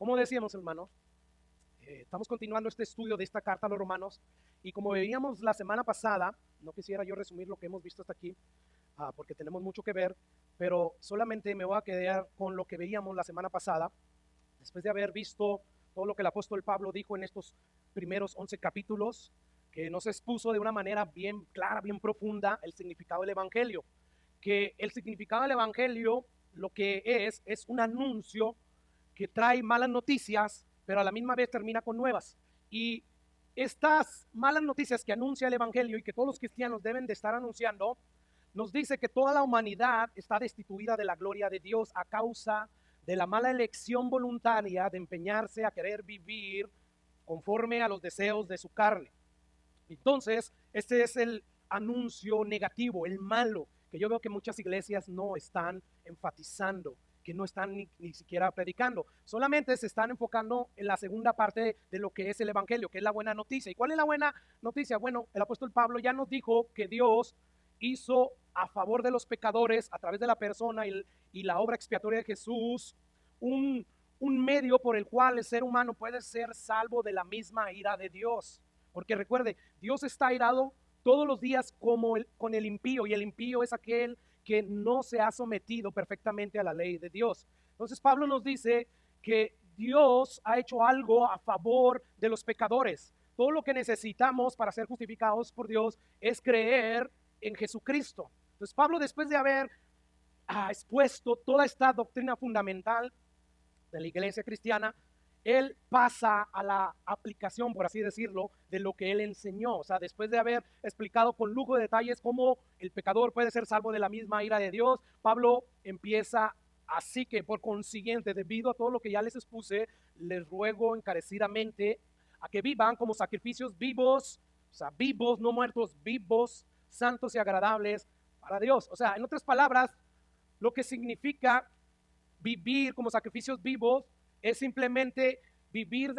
Como decíamos, hermanos, estamos continuando este estudio de esta carta a los romanos, y como veíamos la semana pasada, no quisiera yo resumir lo que hemos visto hasta aquí, porque tenemos mucho que ver, pero solamente me voy a quedar con lo que veíamos la semana pasada, después de haber visto todo lo que el apóstol Pablo dijo en estos primeros 11 capítulos, que nos expuso de una manera bien clara, bien profunda, el significado del evangelio. Que el significado del evangelio lo que es un anuncio que trae malas noticias, pero a la misma vez termina con nuevas. Y estas malas noticias que anuncia el evangelio y que todos los cristianos deben de estar anunciando, nos dice que toda la humanidad está destituida de la gloria de Dios a causa de la mala elección voluntaria de empeñarse a querer vivir conforme a los deseos de su carne. Entonces, este es el anuncio negativo, el malo, que yo veo que muchas iglesias no están enfatizando, que no están ni siquiera predicando. Solamente se están enfocando en la segunda parte de lo que es el evangelio, que es la buena noticia. ¿Y cuál es la buena noticia? Bueno, el apóstol Pablo ya nos dijo que Dios hizo a favor de los pecadores a través de la persona y la obra expiatoria de Jesús un medio por el cual el ser humano puede ser salvo de la misma ira de Dios. Porque recuerde, Dios está airado todos los días con el impío, y el impío es aquel que no se ha sometido perfectamente a la ley de Dios. Entonces Pablo nos dice que Dios ha hecho algo a favor de los pecadores. Todo lo que necesitamos para ser justificados por Dios es creer en Jesucristo. Entonces Pablo, después de haber expuesto toda esta doctrina fundamental de la iglesia cristiana, él pasa a la aplicación, por así decirlo, de lo que él enseñó. O sea, después de haber explicado con lujo de detalles cómo el pecador puede ser salvo de la misma ira de Dios, Pablo empieza: así que por consiguiente, debido a todo lo que ya les expuse, les ruego encarecidamente a que vivan como sacrificios vivos, o sea, vivos, no muertos, vivos, santos y agradables para Dios. O sea, en otras palabras, lo que significa vivir como sacrificios vivos es simplemente vivir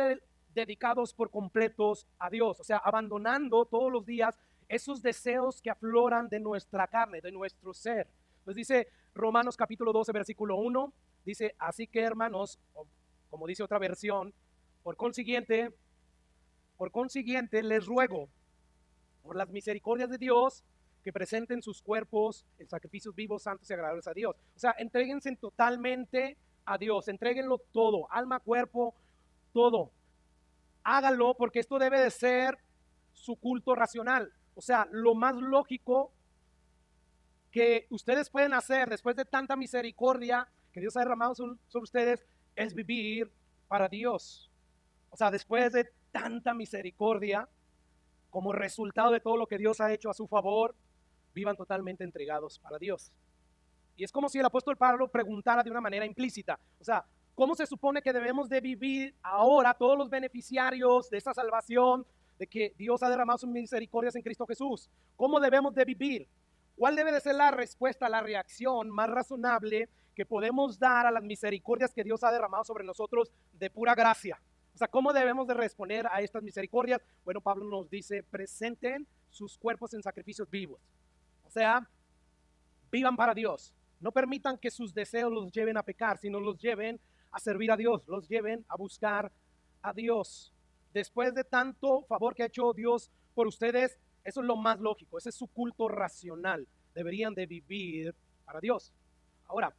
dedicados por completos a Dios, o sea, abandonando todos los días esos deseos que afloran de nuestra carne, de nuestro ser. Entonces dice Romanos capítulo 12, versículo 1, dice: así que, hermanos, como dice otra versión, por consiguiente les ruego por las misericordias de Dios que presenten sus cuerpos en sacrificios vivos, santos y agradables a Dios. O sea, entréguense totalmente a Dios, entréguenlo todo, alma, cuerpo, todo. Háganlo, porque esto debe de ser su culto racional. O sea, lo más lógico que ustedes pueden hacer después de tanta misericordia que Dios ha derramado sobre ustedes es vivir para Dios. O sea, después de tanta misericordia, como resultado de todo lo que Dios ha hecho a su favor, vivan totalmente entregados para Dios. Y es como si el apóstol Pablo preguntara de una manera implícita, o sea, ¿cómo se supone que debemos de vivir ahora todos los beneficiarios de esa salvación, de que Dios ha derramado sus misericordias en Cristo Jesús? ¿Cómo debemos de vivir? ¿Cuál debe de ser la respuesta, la reacción más razonable que podemos dar a las misericordias que Dios ha derramado sobre nosotros de pura gracia? O sea, ¿cómo debemos de responder a estas misericordias? Bueno, Pablo nos dice: presenten sus cuerpos en sacrificios vivos. O sea, vivan para Dios. No permitan que sus deseos los lleven a pecar, sino los lleven a servir a Dios, los lleven a buscar a Dios. Después de tanto favor que ha hecho Dios por ustedes, eso es lo más lógico, ese es su culto racional. Deberían de vivir para Dios. Ahora,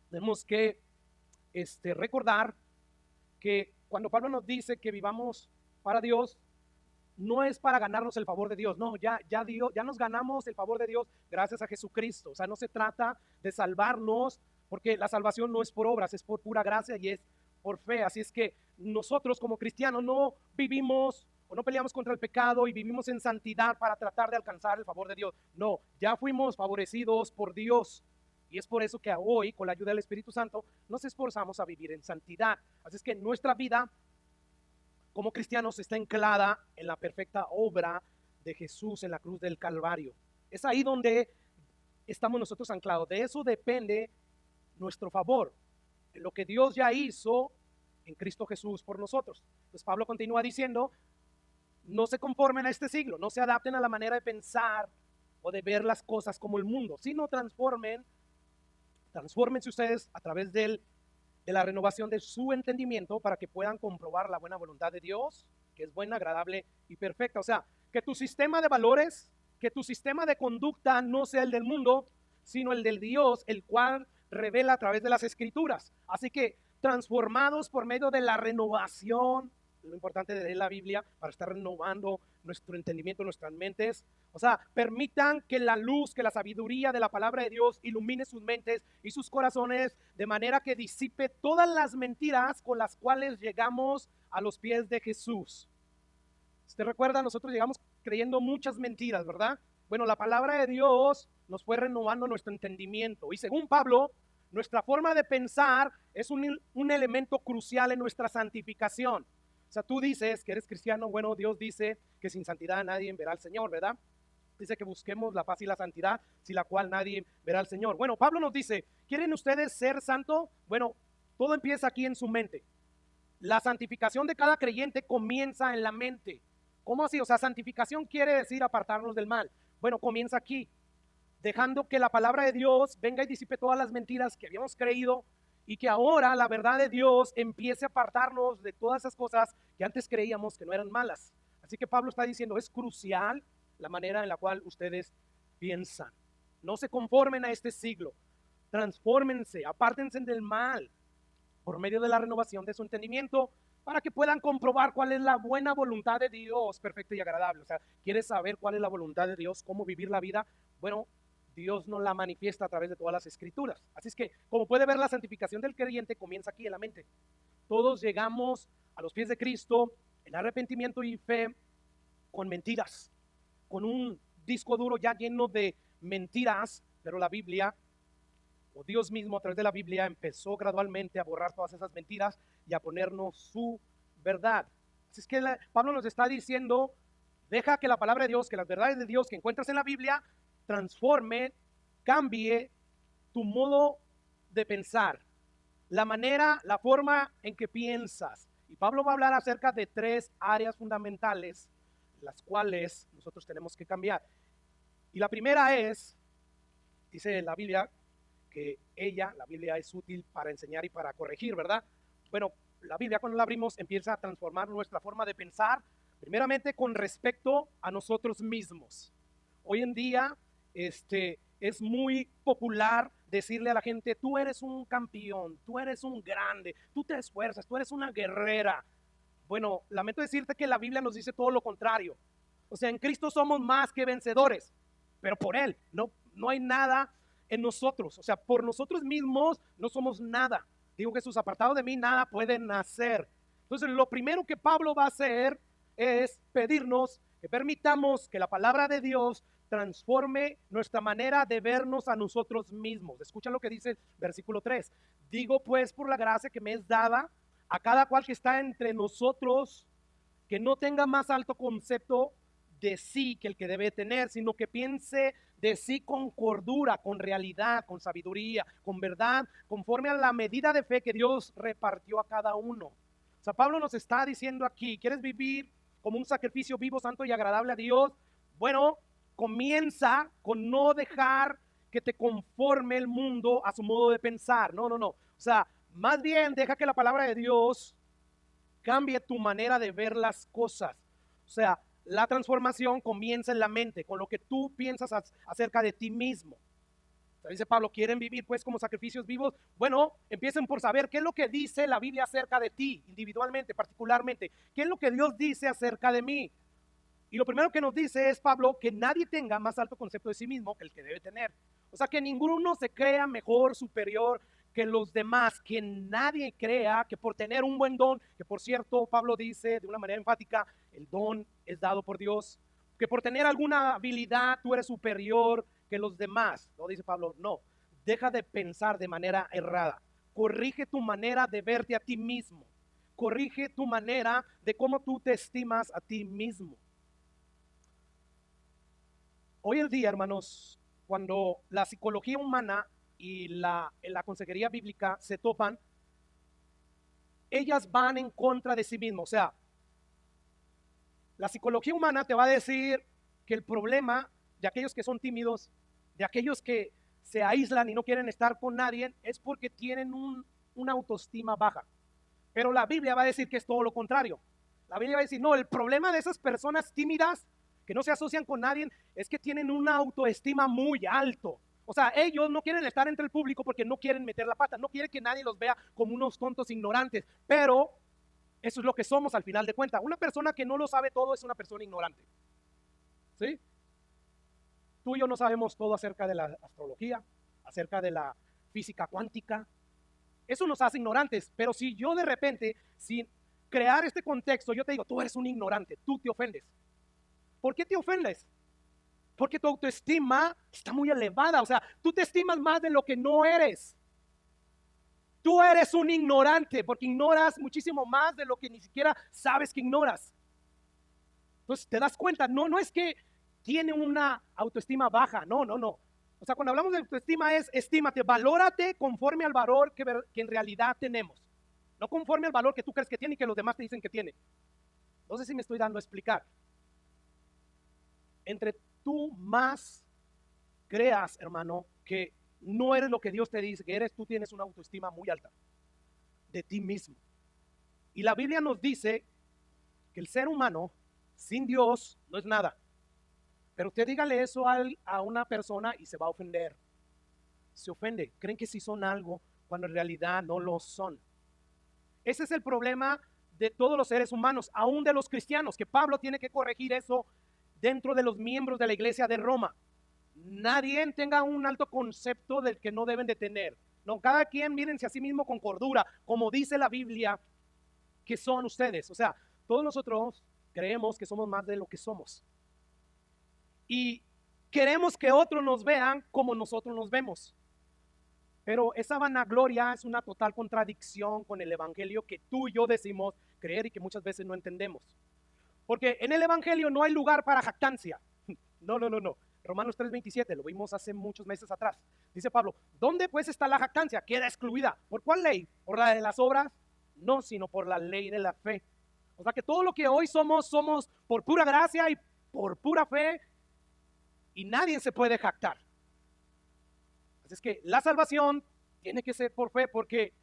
tenemos que recordar que cuando Pablo nos dice que vivamos para Dios, no es para ganarnos el favor de Dios, no, ya nos ganamos el favor de Dios gracias a Jesucristo. O sea, no se trata de salvarnos, porque la salvación no es por obras, es por pura gracia y es por fe. Así es que nosotros como cristianos no vivimos o no peleamos contra el pecado y vivimos en santidad para tratar de alcanzar el favor de Dios. No, ya fuimos favorecidos por Dios. Y es por eso que hoy, con la ayuda del Espíritu Santo, nos esforzamos a vivir en santidad. Así es que nuestra vida como cristianos está anclada en la perfecta obra de Jesús en la cruz del Calvario. Es ahí donde estamos nosotros anclados. De eso depende nuestro favor, en lo que Dios ya hizo en Cristo Jesús por nosotros. Entonces Pablo continúa diciendo: no se conformen a este siglo, no se adapten a la manera de pensar o de ver las cosas como el mundo, sino transfórmense ustedes a través del de la renovación de su entendimiento para que puedan comprobar la buena voluntad de Dios, que es buena, agradable y perfecta. O sea, que tu sistema de valores, que tu sistema de conducta no sea el del mundo, sino el del Dios, el cual revela a través de las escrituras. Así que transformados por medio de la renovación, lo importante de leer la Biblia para estar renovando nuestro entendimiento, nuestras mentes. O sea, permitan que la luz, que la sabiduría de la palabra de Dios ilumine sus mentes y sus corazones de manera que disipe todas las mentiras con las cuales llegamos a los pies de Jesús. Usted recuerda, nosotros llegamos creyendo muchas mentiras, ¿verdad? Bueno, la palabra de Dios nos fue renovando nuestro entendimiento. Y según Pablo, nuestra forma de pensar es un elemento crucial en nuestra santificación. O sea, tú dices que eres cristiano, bueno, Dios dice que sin santidad nadie verá al Señor, ¿verdad? Dice que busquemos la paz y la santidad, sin la cual nadie verá al Señor. Bueno, Pablo nos dice, ¿quieren ustedes ser santos? Bueno, todo empieza aquí en su mente. La santificación de cada creyente comienza en la mente. ¿Cómo así? O sea, santificación quiere decir apartarnos del mal. Bueno, comienza aquí, dejando que la palabra de Dios venga y disipe todas las mentiras que habíamos creído y que ahora la verdad de Dios empiece a apartarnos de todas esas cosas que antes creíamos que no eran malas. Así que Pablo está diciendo, es crucial la manera en la cual ustedes piensan. No se conformen a este siglo, transfórmense, apártense del mal por medio de la renovación de su entendimiento para que puedan comprobar cuál es la buena voluntad de Dios, perfecta y agradable. O sea, ¿quieres saber cuál es la voluntad de Dios, cómo vivir la vida? Bueno, Dios nos la manifiesta a través de todas las escrituras. Así es que, como puede ver, la santificación del creyente comienza aquí en la mente. Todos llegamos a los pies de Cristo en arrepentimiento y fe con mentiras, con un disco duro ya lleno de mentiras, pero la Biblia, o Dios mismo a través de la Biblia, empezó gradualmente a borrar todas esas mentiras y a ponernos su verdad. Así es que Pablo nos está diciendo, deja que la palabra de Dios, que las verdades de Dios que encuentras en la Biblia, transforme, cambie tu modo de pensar, la manera, la forma en que piensas. Y Pablo va a hablar acerca de 3 áreas fundamentales, las cuales nosotros tenemos que cambiar. Y la primera es, dice la Biblia, que la Biblia es útil para enseñar y para corregir, ¿verdad? Bueno, la Biblia cuando la abrimos empieza a transformar nuestra forma de pensar, primeramente con respecto a nosotros mismos. Hoy en día es muy popular decirle a la gente, tú eres un campeón, tú eres un grande, tú te esfuerzas, tú eres una guerrera. Bueno, lamento decirte que la Biblia nos dice todo lo contrario. O sea, en Cristo somos más que vencedores, pero por Él no hay nada en nosotros. O sea, por nosotros mismos no somos nada. Digo Jesús, apartado de mí nada pueden hacer. Entonces, lo primero que Pablo va a hacer es pedirnos que permitamos que la palabra de Dios transforme nuestra manera de vernos a nosotros mismos. Escucha lo que dice el versículo 3. Digo pues por la gracia que me es dada a cada cual que está entre nosotros, que no tenga más alto concepto de sí que el que debe tener, sino que piense de sí con cordura, con realidad, con sabiduría, con verdad, conforme a la medida de fe que Dios repartió a cada uno. O sea, Pablo nos está diciendo aquí, ¿quieres vivir como un sacrificio vivo, santo y agradable a Dios? Bueno, comienza con no dejar que te conforme el mundo a su modo de pensar. No. O sea, más bien deja que la palabra de Dios cambie tu manera de ver las cosas. O sea, la transformación comienza en la mente, con lo que tú piensas acerca de ti mismo. O sea, dice Pablo, ¿quieren vivir pues como sacrificios vivos? Bueno, empiecen por saber qué es lo que dice la Biblia acerca de ti, individualmente, particularmente. ¿Qué es lo que Dios dice acerca de mí? Y lo primero que nos dice es, Pablo, que nadie tenga más alto concepto de sí mismo que el que debe tener. O sea, que ninguno se crea mejor, superior que los demás, que nadie crea que por tener un buen don, que por cierto, Pablo dice de una manera enfática, el don es dado por Dios, que por tener alguna habilidad tú eres superior que los demás. No, dice Pablo, no, deja de pensar de manera errada, corrige tu manera de verte a ti mismo, corrige tu manera de cómo tú te estimas a ti mismo. Hoy en día, hermanos, cuando la psicología humana y la consejería bíblica se topan, ellas van en contra de sí mismas. O sea, la psicología humana te va a decir que el problema de aquellos que son tímidos, de aquellos que se aíslan y no quieren estar con nadie, es porque tienen un una autoestima baja. Pero la Biblia va a decir que es todo lo contrario. La Biblia va a decir, no, el problema de esas personas tímidas que no se asocian con nadie es que tienen una autoestima muy alto. O sea, ellos no quieren estar entre el público porque no quieren meter la pata, no quieren que nadie los vea como unos tontos ignorantes, pero eso es lo que somos al final de cuentas. Una persona que no lo sabe todo es una persona ignorante. ¿Sí? Tú y yo no sabemos todo acerca de la astrología, acerca de la física cuántica. Eso nos hace ignorantes, pero si yo de repente, sin crear este contexto, yo te digo, tú eres un ignorante, tú te ofendes. ¿Por qué te ofendes? Porque tu autoestima está muy elevada, o sea, tú te estimas más de lo que no eres. Tú eres un ignorante porque ignoras muchísimo más de lo que ni siquiera sabes que ignoras. Entonces te das cuenta, no es que tiene una autoestima baja, no. O sea, cuando hablamos de autoestima es estímate, valórate conforme al valor que en realidad tenemos. No conforme al valor que tú crees que tiene y que los demás te dicen que tiene. No sé si me estoy dando a explicar. Entre tú más creas, hermano, que no eres lo que Dios te dice que eres, tú tienes una autoestima muy alta de ti mismo. Y la Biblia nos dice que el ser humano sin Dios no es nada. Pero usted dígale eso a una persona y se va a ofender. Se ofende, creen que sí son algo cuando en realidad no lo son. Ese es el problema de todos los seres humanos, aún de los cristianos, que Pablo tiene que corregir eso dentro de los miembros de la iglesia de Roma. Nadie tenga un alto concepto del que no deben de tener. No, cada quien mírense a sí mismo con cordura, como dice la Biblia que son ustedes. O sea, todos nosotros creemos que somos más de lo que somos. Y queremos que otros nos vean como nosotros nos vemos. Pero esa vanagloria es una total contradicción con el evangelio que tú y yo decimos creer y que muchas veces no entendemos. Porque en el evangelio no hay lugar para jactancia. No. Romanos 3:27, lo vimos hace muchos meses atrás. Dice Pablo, ¿dónde pues está la jactancia? Queda excluida. ¿Por cuál ley? ¿Por la de las obras? No, sino por la ley de la fe. O sea que todo lo que hoy somos por pura gracia y por pura fe, y nadie se puede jactar. Así es que la salvación tiene que ser por fe, porque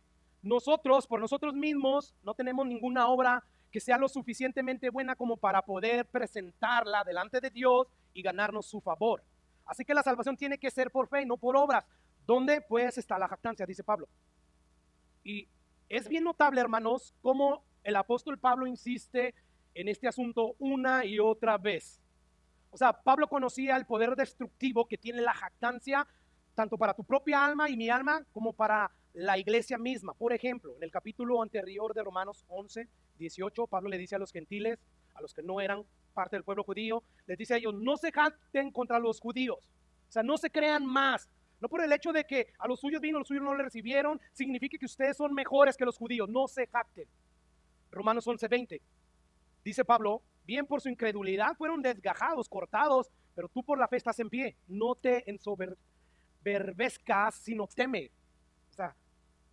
nosotros, por nosotros mismos, no tenemos ninguna obra que sea lo suficientemente buena como para poder presentarla delante de Dios y ganarnos su favor. Así que la salvación tiene que ser por fe y no por obras. ¿Dónde pues está la jactancia? Dice Pablo. Y es bien notable, hermanos, cómo el apóstol Pablo insiste en este asunto una y otra vez. O sea, Pablo conocía el poder destructivo que tiene la jactancia, tanto para tu propia alma y mi alma, como para la iglesia misma. Por ejemplo, en el capítulo anterior de Romanos 11:18, Pablo le dice a los gentiles, a los que no eran parte del pueblo judío, les dice a ellos, no se jacten contra los judíos. O sea, no se crean más. No por el hecho de que a los suyos vino, los suyos no le recibieron, significa que ustedes son mejores que los judíos. No se jacten. Romanos 11:20. Dice Pablo, bien por su incredulidad fueron desgajados, cortados, pero tú por la fe estás en pie. No te ensoberbezcas, sino teme. O sea,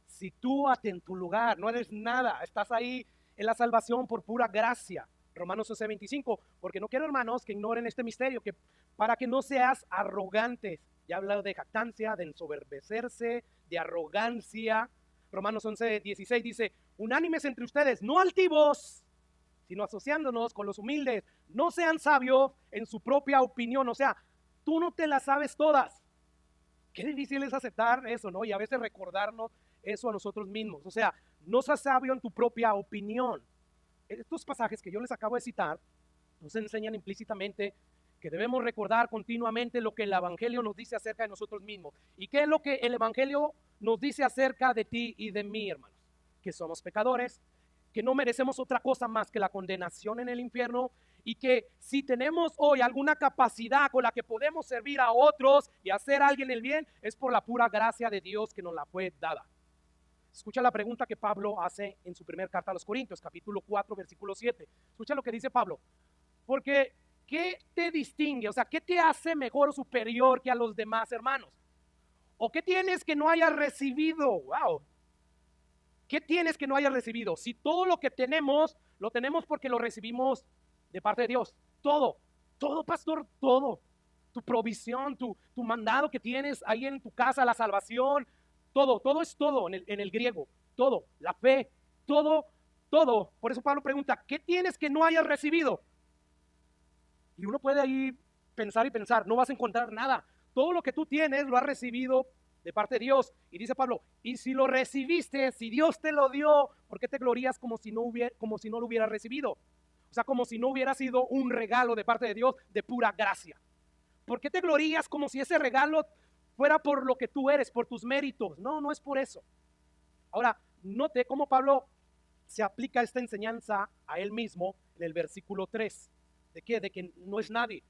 sitúate en tu lugar, no eres nada, estás ahí en la salvación por pura gracia. Romanos 11:25, porque no quiero, hermanos, que ignoren este misterio, que para que no seas arrogantes. Ya habla de jactancia, de ensoberbecerse, de arrogancia. Romanos 11:16 dice, unánimes entre ustedes, no altivos, sino asociándonos con los humildes. No sean sabios en su propia opinión. O sea, tú no te las sabes todas. Qué difícil es aceptar eso, ¿no? Y a veces recordarnos eso a nosotros mismos. O sea, no seas sabio en tu propia opinión. Estos pasajes que yo les acabo de citar nos enseñan implícitamente que debemos recordar continuamente lo que el evangelio nos dice acerca de nosotros mismos. ¿Y qué es lo que el evangelio nos dice acerca de ti y de mí, hermanos? Que somos pecadores, que no merecemos otra cosa más que la condenación en el infierno, y que si tenemos hoy alguna capacidad con la que podemos servir a otros y hacer a alguien el bien, es por la pura gracia de Dios que nos la fue dada. Escucha la pregunta que Pablo hace en su primera carta a los Corintios, capítulo 4, versículo 7. Escucha lo que dice Pablo. Porque, ¿qué te distingue? O sea, ¿qué te hace mejor o superior que a los demás hermanos? ¿O qué tienes que no hayas recibido? ¡Wow! ¿Qué tienes que no hayas recibido? Si todo lo que tenemos, lo tenemos porque lo recibimos de parte de Dios. Todo, pastor, todo. Tu provisión, tu mandado que tienes ahí en tu casa, la salvación, todo es todo en el griego. todo, la fe, todo, todo. Por eso Pablo pregunta, ¿qué tienes que no hayas recibido? Y uno puede ahí pensar y pensar, no vas a encontrar nada. Todo lo que tú tienes lo has recibido de parte de Dios. Y dice Pablo, y si lo recibiste, si Dios te lo dio, ¿por qué te glorías como si no lo hubieras recibido? O sea, como si no hubiera sido un regalo de parte de Dios de pura gracia. ¿Por qué te glorías como si ese regalo fuera por lo que tú eres, por tus méritos? No, no es por eso. Ahora, note cómo Pablo se aplica esta enseñanza a él mismo en el versículo 3. ¿De qué? De que no es nadie.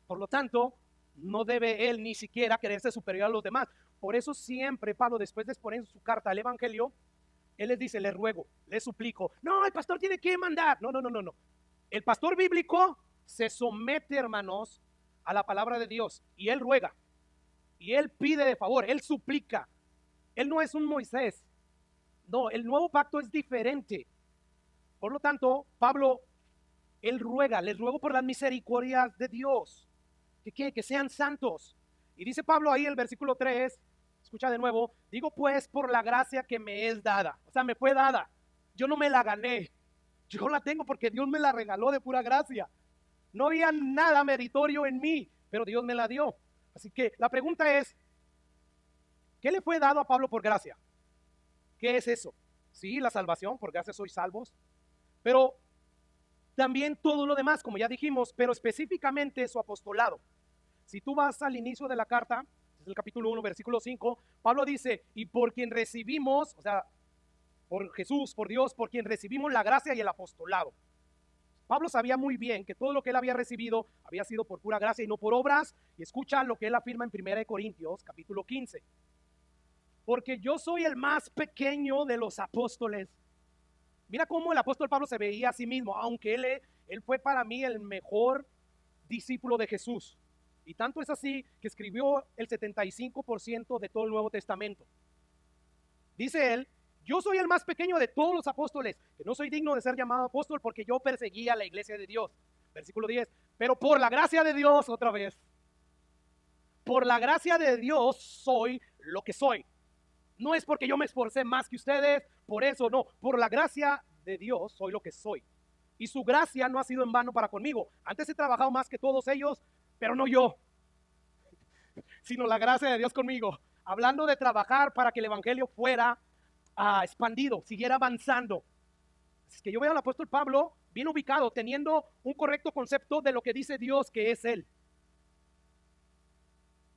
Por lo tanto, no debe él ni siquiera creerse superior a los demás. Por eso siempre Pablo, después de exponer en su carta al Evangelio, él les dice, les ruego, les suplico. No, el pastor tiene que mandar. No, no, no, no, no. El pastor bíblico se somete, hermanos, a la palabra de Dios. Y él ruega. Y él pide de favor. Él suplica. Él no es un Moisés. No, el nuevo pacto es diferente. Por lo tanto, Pablo, él ruega, les ruego por las misericordias de Dios. Que sean santos. Y dice Pablo ahí en el versículo 3, escucha de nuevo, digo pues por la gracia que me es dada. O sea, me fue dada. Yo no me la gané. Yo la tengo porque Dios me la regaló de pura gracia. No había nada meritorio en mí, pero Dios me la dio. Así que la pregunta es, ¿qué le fue dado a Pablo por gracia? ¿Qué es eso? Sí, la salvación, por gracia sois salvos. Pero también todo lo demás, como ya dijimos, pero específicamente su apostolado. Si tú vas al inicio de la carta, es el capítulo 1, versículo 5, Pablo dice, y por quien recibimos, o sea, por Jesús, por Dios, por quien recibimos la gracia y el apostolado. Pablo sabía muy bien que todo lo que él había recibido había sido por pura gracia y no por obras, y escucha lo que él afirma en 1 Corintios, capítulo 15. Porque yo soy el más pequeño de los apóstoles. Mira cómo el apóstol Pablo se veía a sí mismo, aunque él fue para mí el mejor discípulo de Jesús. Y tanto es así que escribió el 75% de todo el Nuevo Testamento. Dice él, yo soy el más pequeño de todos los apóstoles, que no soy digno de ser llamado apóstol porque yo perseguía a la iglesia de Dios. Versículo 10, pero por la gracia de Dios, otra vez, por la gracia de Dios soy lo que soy. No es porque yo me esforcé más que ustedes, por eso no, por la gracia de Dios soy lo que soy. Y su gracia no ha sido en vano para conmigo. Antes he trabajado más que todos ellos, pero no yo, sino la gracia de Dios conmigo. Hablando de trabajar para que el evangelio fuera expandido, siguiera avanzando. Es que yo veo al apóstol Pablo bien ubicado, teniendo un correcto concepto de lo que dice Dios que es Él.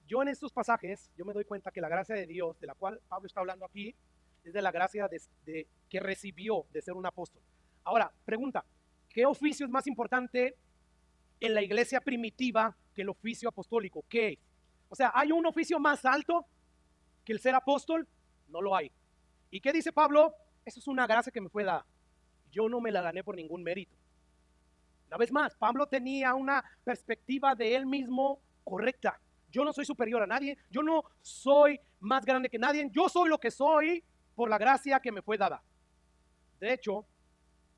Yo en estos pasajes, yo me doy cuenta que la gracia de Dios, de la cual Pablo está hablando aquí, es de la gracia que recibió de ser un apóstol. Ahora, pregunta, ¿qué oficio es más importante en la iglesia primitiva que el oficio apostólico? ¿Qué es? O sea, ¿hay un oficio más alto que el ser apóstol? No lo hay. ¿Y qué dice Pablo? Eso es una gracia que me fue dada. Yo no me la gané por ningún mérito. Una vez más, Pablo tenía una perspectiva de él mismo correcta. Yo no soy superior a nadie, yo no soy más grande que nadie, yo soy lo que soy por la gracia que me fue dada. De hecho,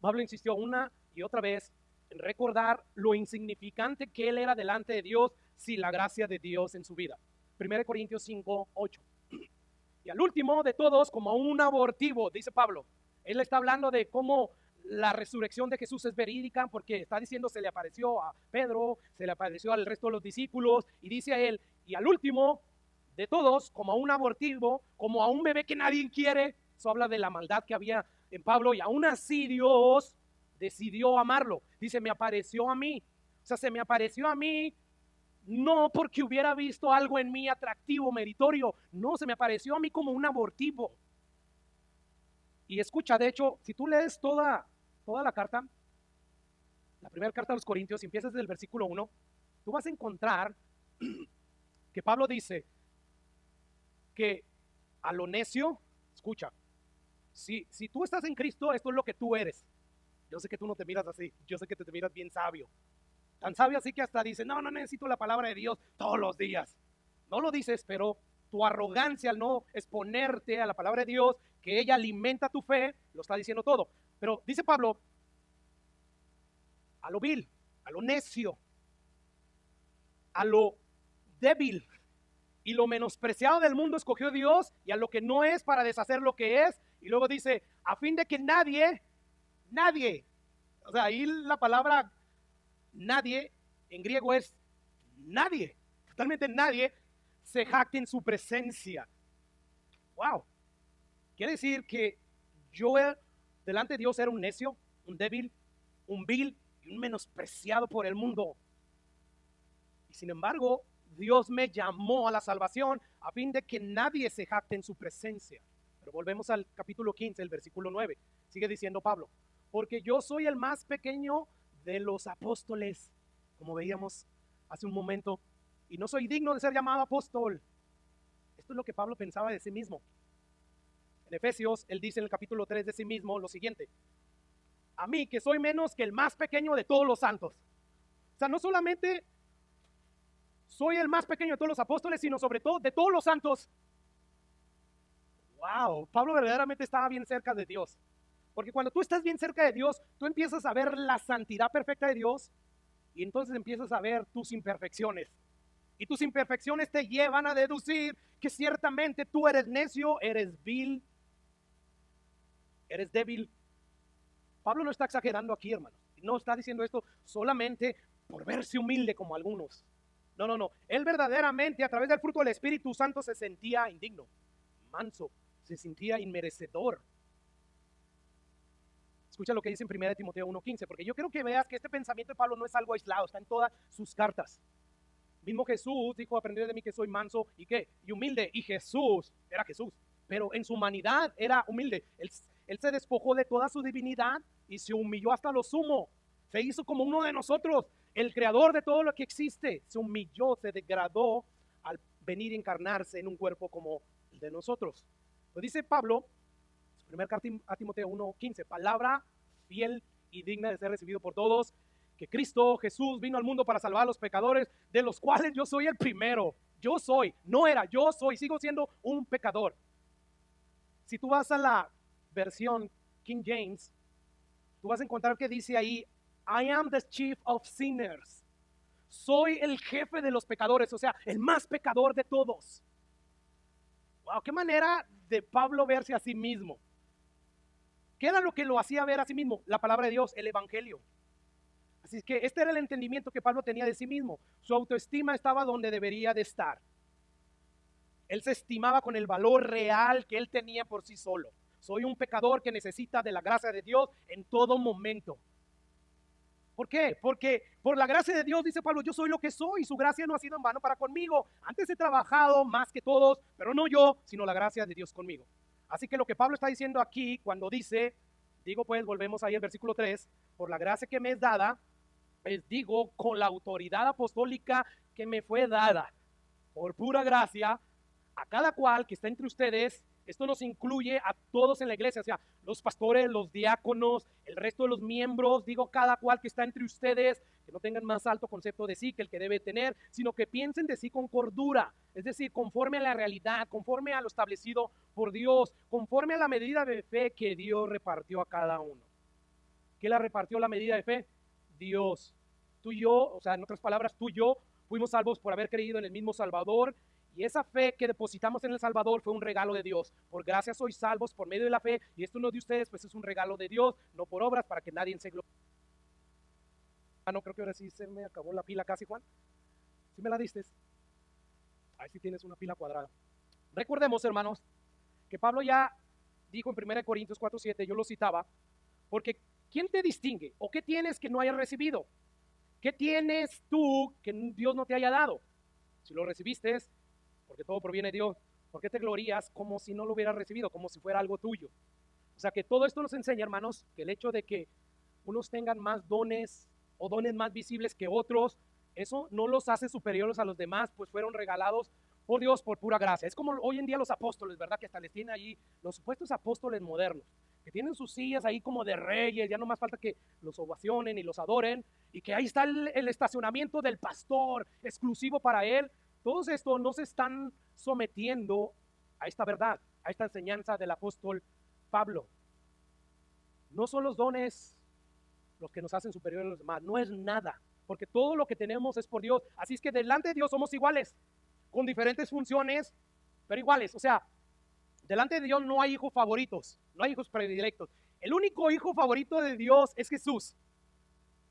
Pablo insistió una y otra vez en recordar lo insignificante que él era delante de Dios sin la gracia de Dios en su vida. 1 Corintios 5, 8. Y al último de todos, como un abortivo, dice Pablo, él está hablando de cómo la resurrección de Jesús es verídica, porque está diciendo se le apareció a Pedro, se le apareció al resto de los discípulos, y dice a él, y al último de todos, como a un abortivo, como a un bebé que nadie quiere. Eso habla de la maldad que había en Pablo, y aún así Dios decidió amarlo. Dice, me apareció a mí, o sea, se me apareció a mí, no porque hubiera visto algo en mí atractivo, meritorio, no, se me apareció a mí como un abortivo. Y escucha, de hecho, si tú lees toda la carta, la primera carta a los Corintios, y empiezas desde el versículo 1, tú vas a encontrar que Pablo dice que a lo necio, escucha, si tú estás en Cristo, esto es lo que tú eres. Yo sé que tú no te miras así, yo sé que te miras bien sabio. Tan sabio así que hasta dice, no necesito la palabra de Dios todos los días. No lo dices, pero tu arrogancia al no exponerte a la palabra de Dios, que ella alimenta tu fe, lo está diciendo todo. Pero dice Pablo, a lo vil, a lo necio, a lo débil y lo menospreciado del mundo escogió Dios, y a lo que no es para deshacer lo que es, Y luego dice, a fin de que nadie, o sea, ahí la palabra nadie en griego es nadie, totalmente nadie se jacte en su presencia. Wow. Quiere decir que yo delante de Dios era un necio, un débil, un vil y un menospreciado por el mundo. Y sin embargo, Dios me llamó a la salvación a fin de que nadie se jacte en su presencia. Pero volvemos al capítulo 15, el versículo 9. Sigue diciendo Pablo, porque yo soy el más pequeño de los apóstoles, como veíamos hace un momento, y no soy digno de ser llamado apóstol. Esto es lo que Pablo pensaba de sí mismo. En Efesios, él dice en el capítulo 3 de sí mismo lo siguiente: a mí, que soy menos que el más pequeño de todos los santos. O sea, no solamente soy el más pequeño de todos los apóstoles, sino sobre todo de todos los santos. Wow, Pablo verdaderamente estaba bien cerca de Dios. Porque cuando tú estás bien cerca de Dios, tú empiezas a ver la santidad perfecta de Dios y entonces empiezas a ver tus imperfecciones. Y tus imperfecciones te llevan a deducir que ciertamente tú eres necio, eres vil, eres débil. Pablo no está exagerando aquí, hermanos. No está diciendo esto solamente por verse humilde como algunos. No. Él verdaderamente a través del fruto del Espíritu Santo se sentía indigno, manso, se sentía inmerecedor. Escucha lo que dice en 1 Timoteo 1:15, porque yo quiero que veas que este pensamiento de Pablo no es algo aislado, está en todas sus cartas. Mismo Jesús dijo, aprended de mí que soy manso y qué, y humilde, y Jesús era Jesús, pero en su humanidad era humilde. Él se despojó de toda su divinidad y se humilló hasta lo sumo, se hizo como uno de nosotros, el creador de todo lo que existe, se humilló, se degradó al venir a encarnarse en un cuerpo como el de nosotros. Lo dice Pablo, su primer carta a Timoteo 1:15, palabra fiel y digna de ser recibido por todos, que Cristo Jesús vino al mundo para salvar a los pecadores, de los cuales yo soy el primero. Yo soy, no era, yo soy, sigo siendo un pecador. Si tú vas a la versión King James, tú vas a encontrar que dice ahí, I am the chief of sinners. Soy el jefe de los pecadores, o sea, el más pecador de todos. Wow, qué manera de Pablo verse a sí mismo. ¿Qué era lo que lo hacía ver a sí mismo? La palabra de Dios, el evangelio. Así que este era el entendimiento que Pablo tenía de sí mismo. Su autoestima estaba donde debería de estar. Él se estimaba con el valor real que él tenía por sí solo. Soy un pecador que necesita de la gracia de Dios en todo momento. ¿Por qué? Porque por la gracia de Dios, dice Pablo, yo soy lo que soy. Su gracia no ha sido en vano para conmigo. Antes he trabajado más que todos, pero no yo, sino la gracia de Dios conmigo. Así que lo que Pablo está diciendo aquí, cuando dice, digo pues, volvemos ahí al versículo 3, por la gracia que me es dada, les digo, con la autoridad apostólica que me fue dada, por pura gracia, a cada cual que está entre ustedes. Esto nos incluye a todos en la iglesia, o sea, los pastores, los diáconos, el resto de los miembros, digo, cada cual que está entre ustedes, que no tengan más alto concepto de sí que el que debe tener, sino que piensen de sí con cordura, es decir, conforme a la realidad, conforme a lo establecido por Dios, conforme a la medida de fe que Dios repartió a cada uno. ¿Qué la repartió la medida de fe? Dios. Tú y yo, o sea, en otras palabras, tú y yo fuimos salvos por haber creído en el mismo Salvador, y esa fe que depositamos en el Salvador fue un regalo de Dios. Por gracia sois salvos por medio de la fe, y esto no es de ustedes, pues es un regalo de Dios, no por obras, para que nadie se gloríe. No, creo que ahora sí se me acabó la pila casi, Juan. ¿Sí me la diste? Ahí sí tienes una pila cuadrada. Recordemos, hermanos, que Pablo ya dijo en 1 Corintios 4:7, yo lo citaba, porque ¿quién te distingue? ¿O qué tienes que no hayas recibido? ¿Qué tienes tú que Dios no te haya dado? Si lo recibiste, porque todo proviene de Dios, ¿por qué te glorías como si no lo hubieras recibido, como si fuera algo tuyo? O sea que todo esto nos enseña, hermanos, que el hecho de que unos tengan más dones o dones más visibles que otros, eso no los hace superiores a los demás, pues fueron regalados por Dios por pura gracia. Es como hoy en día los apóstoles, ¿verdad? Que hasta les tienen allí los supuestos apóstoles modernos, que tienen sus sillas ahí como de reyes, ya no más falta que los ovacionen y los adoren, y que ahí está el estacionamiento del pastor exclusivo para él. Todos estos no se están sometiendo a esta verdad, a esta enseñanza del apóstol Pablo. No son los dones los que nos hacen superiores a los demás, no es nada, porque todo lo que tenemos es por Dios. Así es que delante de Dios somos iguales, con diferentes funciones, pero iguales. O sea, delante de Dios no hay hijos favoritos, no hay hijos predilectos. El único hijo favorito de Dios es Jesús.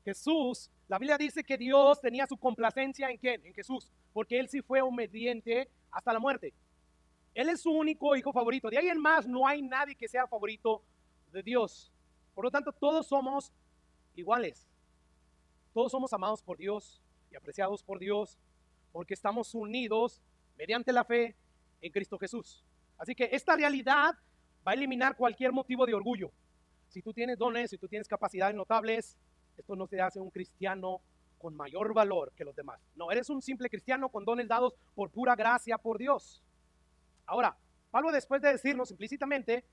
Jesús, la Biblia dice que Dios tenía su complacencia ¿en quién? En Jesús, porque Él sí fue obediente hasta la muerte. Él es su único hijo favorito. De ahí en más no hay nadie que sea favorito de Dios. Por lo tanto, todos somos iguales. Todos somos amados por Dios y apreciados por Dios porque estamos unidos mediante la fe en Cristo Jesús. Así que esta realidad va a eliminar cualquier motivo de orgullo. Si tú tienes dones, si tú tienes capacidades notables, esto no te hace un cristiano con mayor valor que los demás. No, eres un simple cristiano con dones dados por pura gracia por Dios. Ahora, Pablo, después de decirnos implícitamente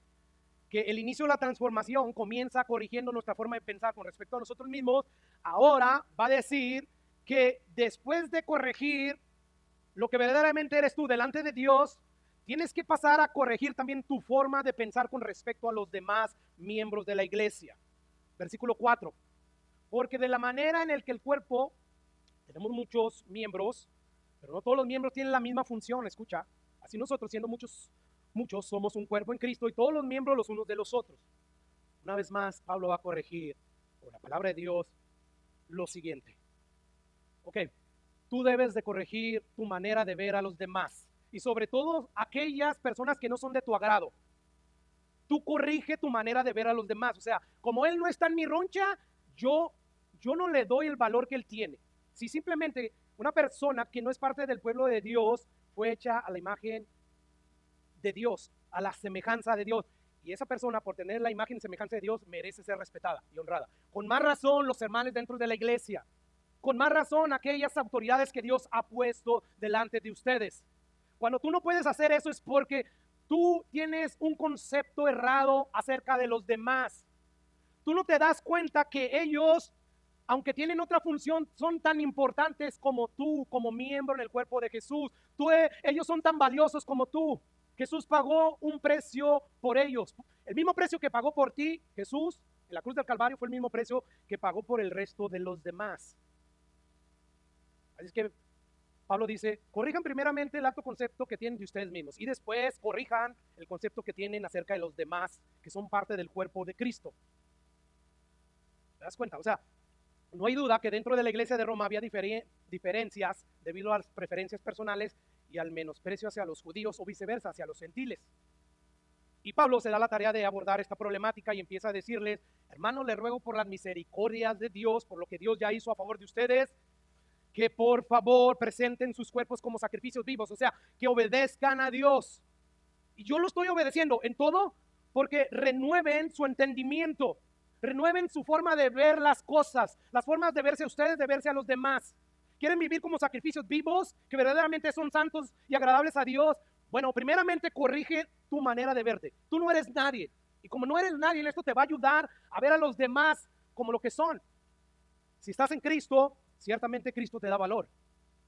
que el inicio de la transformación comienza corrigiendo nuestra forma de pensar con respecto a nosotros mismos, ahora va a decir que después de corregir lo que verdaderamente eres tú delante de Dios, tienes que pasar a corregir también tu forma de pensar con respecto a los demás miembros de la iglesia. Versículo 4. Porque de la manera en el que el cuerpo, tenemos muchos miembros, pero no todos los miembros tienen la misma función, escucha. Así nosotros, siendo muchos, somos un cuerpo en Cristo y todos los miembros los unos de los otros. Una vez más, Pablo va a corregir por la palabra de Dios lo siguiente. Ok, tú debes de corregir tu manera de ver a los demás y sobre todo aquellas personas que no son de tu agrado. Tú corrige tu manera de ver a los demás. O sea, como él no está en mi roncha, yo no le doy el valor que él tiene. Si simplemente una persona que no es parte del pueblo de Dios fue hecha a la imagen de Dios, a la semejanza de Dios, y esa persona por tener la imagen y semejanza de Dios merece ser respetada y honrada. Con más razón los hermanos dentro de la iglesia, con más razón aquellas autoridades que Dios ha puesto delante de ustedes. Cuando tú no puedes hacer eso es porque tú tienes un concepto errado acerca de los demás. Tú no te das cuenta que ellos, aunque tienen otra función, son tan importantes como tú, como miembro en el cuerpo de Jesús. Ellos son tan valiosos como tú. Jesús pagó un precio por ellos. El mismo precio que pagó por ti, Jesús, en la cruz del Calvario, fue el mismo precio que pagó por el resto de los demás. Así es que Pablo dice, corrijan primeramente el alto concepto que tienen de ustedes mismos y después corrijan el concepto que tienen acerca de los demás, que son parte del cuerpo de Cristo. ¿Te das cuenta? O sea, no hay duda que dentro de la iglesia de Roma había diferencias debido a las preferencias personales y al menosprecio hacia los judíos o viceversa, hacia los gentiles. Y Pablo se da la tarea de abordar esta problemática y empieza a decirles, hermanos, les ruego por las misericordias de Dios, por lo que Dios ya hizo a favor de ustedes, que por favor presenten sus cuerpos como sacrificios vivos, o sea, que obedezcan a Dios. Y yo lo estoy obedeciendo en todo porque renueven su entendimiento, renueven su forma de ver las cosas, las formas de verse a ustedes, de verse a los demás. ¿Quieren vivir como sacrificios vivos que verdaderamente son santos y agradables a Dios? Bueno, primeramente corrige tu manera de verte. Tú no eres nadie. Y como no eres nadie, esto te va a ayudar a ver a los demás como lo que son. Si estás en Cristo, ciertamente Cristo te da valor.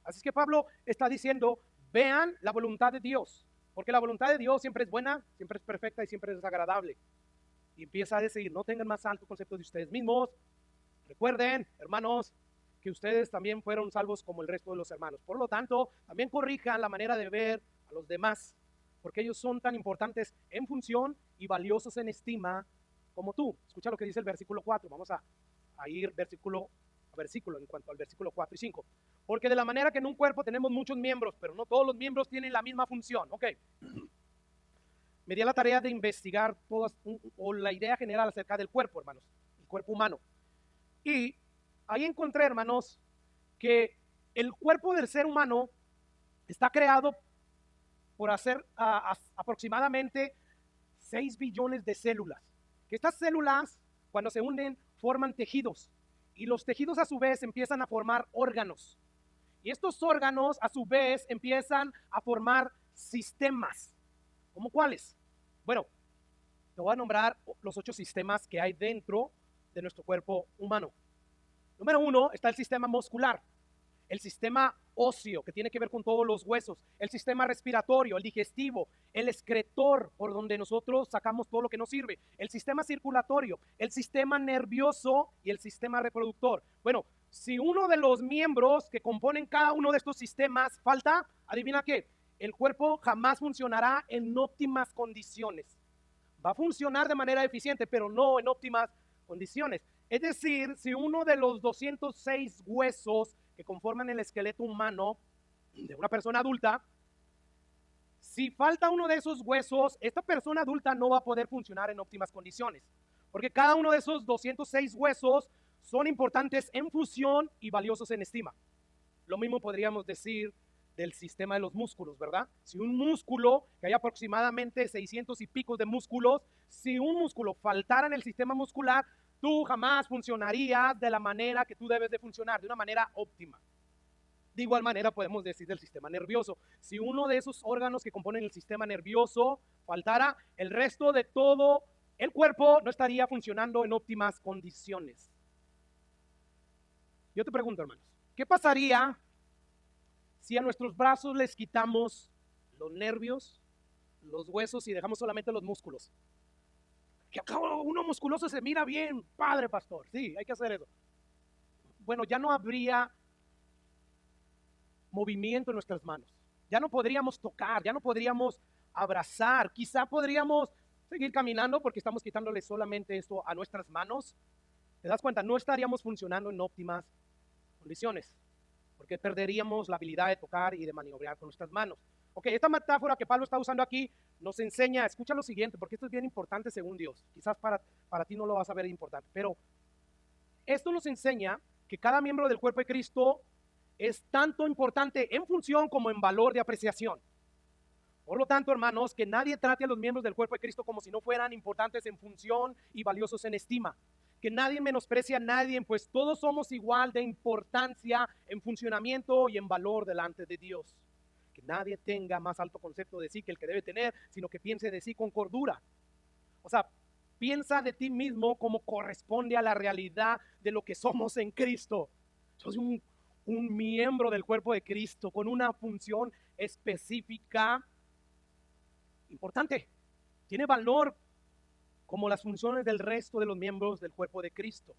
Así es que Pablo está diciendo, vean la voluntad de Dios. Porque la voluntad de Dios siempre es buena, siempre es perfecta y siempre es agradable. Y empieza a decir, no tengan más alto concepto de ustedes mismos. Recuerden, hermanos, que ustedes también fueron salvos como el resto de los hermanos. Por lo tanto, también corrijan la manera de ver a los demás, porque ellos son tan importantes en función y valiosos en estima como tú. Escucha lo que dice el versículo 4. Vamos a ir versículo a versículo en cuanto al versículo 4 y 5. Porque de la manera que en un cuerpo tenemos muchos miembros, pero no todos los miembros tienen la misma función. Ok. Me di a la tarea de investigar todas, o la idea general acerca del cuerpo, hermanos, el cuerpo humano. Y ahí encontré, hermanos, que el cuerpo del ser humano está creado por hacer aproximadamente 6 billones de células. Que estas células, cuando se unen, forman tejidos. Y los tejidos a su vez empiezan a formar órganos. Y estos órganos a su vez empiezan a formar sistemas. ¿Cómo cuáles? Bueno, te voy a nombrar los 8 sistemas que hay dentro de nuestro cuerpo humano. Número 1 está el sistema muscular, el sistema óseo, que tiene que ver con todos los huesos, el sistema respiratorio, el digestivo, el excretor, por donde nosotros sacamos todo lo que nos sirve, el sistema circulatorio, el sistema nervioso y el sistema reproductor. Bueno, si uno de los miembros que componen cada uno de estos sistemas falta, ¿adivina qué? el cuerpo jamás funcionará en óptimas condiciones. Va a funcionar de manera eficiente, pero no en óptimas condiciones. Es decir, si uno de los 206 huesos que conforman el esqueleto humano de una persona adulta, si falta uno de esos huesos, esta persona adulta no va a poder funcionar en óptimas condiciones, porque cada uno de esos 206 huesos son importantes en función y valiosos en estima. Lo mismo podríamos decir del sistema de los músculos, ¿verdad? Si un músculo, que hay aproximadamente 600 y pico de músculos, si un músculo faltara en el sistema muscular, tú jamás funcionarías de la manera que tú debes de funcionar, de una manera óptima. De igual manera podemos decir del sistema nervioso. Si uno de esos órganos que componen el sistema nervioso faltara, el resto de todo el cuerpo no estaría funcionando en óptimas condiciones. Yo te pregunto, hermanos, ¿qué pasaría si a nuestros brazos les quitamos los nervios, los huesos y dejamos solamente los músculos? Que uno musculoso se mira bien, padre pastor. Sí, hay que hacer eso. Bueno, ya no habría movimiento en nuestras manos. Ya no podríamos tocar, ya no podríamos abrazar. Quizá podríamos seguir caminando porque estamos quitándole solamente esto a nuestras manos. ¿Te das cuenta? No estaríamos funcionando en óptimas condiciones, porque perderíamos la habilidad de tocar y de maniobrar con nuestras manos. Ok, esta metáfora que Pablo está usando aquí nos enseña, escucha lo siguiente, porque esto es bien importante según Dios. Quizás para ti no lo vas a ver importante, pero esto nos enseña que cada miembro del cuerpo de Cristo es tanto importante en función como en valor de apreciación. Por lo tanto, hermanos, que nadie trate a los miembros del cuerpo de Cristo como si no fueran importantes en función y valiosos en estima. Que nadie menosprecie a nadie, pues todos somos igual de importancia en funcionamiento y en valor delante de Dios. Que nadie tenga más alto concepto de sí que el que debe tener, sino que piense de sí con cordura. O sea, piensa de ti mismo como corresponde a la realidad de lo que somos en Cristo. Sos un miembro del cuerpo de Cristo con una función específica importante. Tiene valor como las funciones del resto de los miembros del cuerpo de Cristo.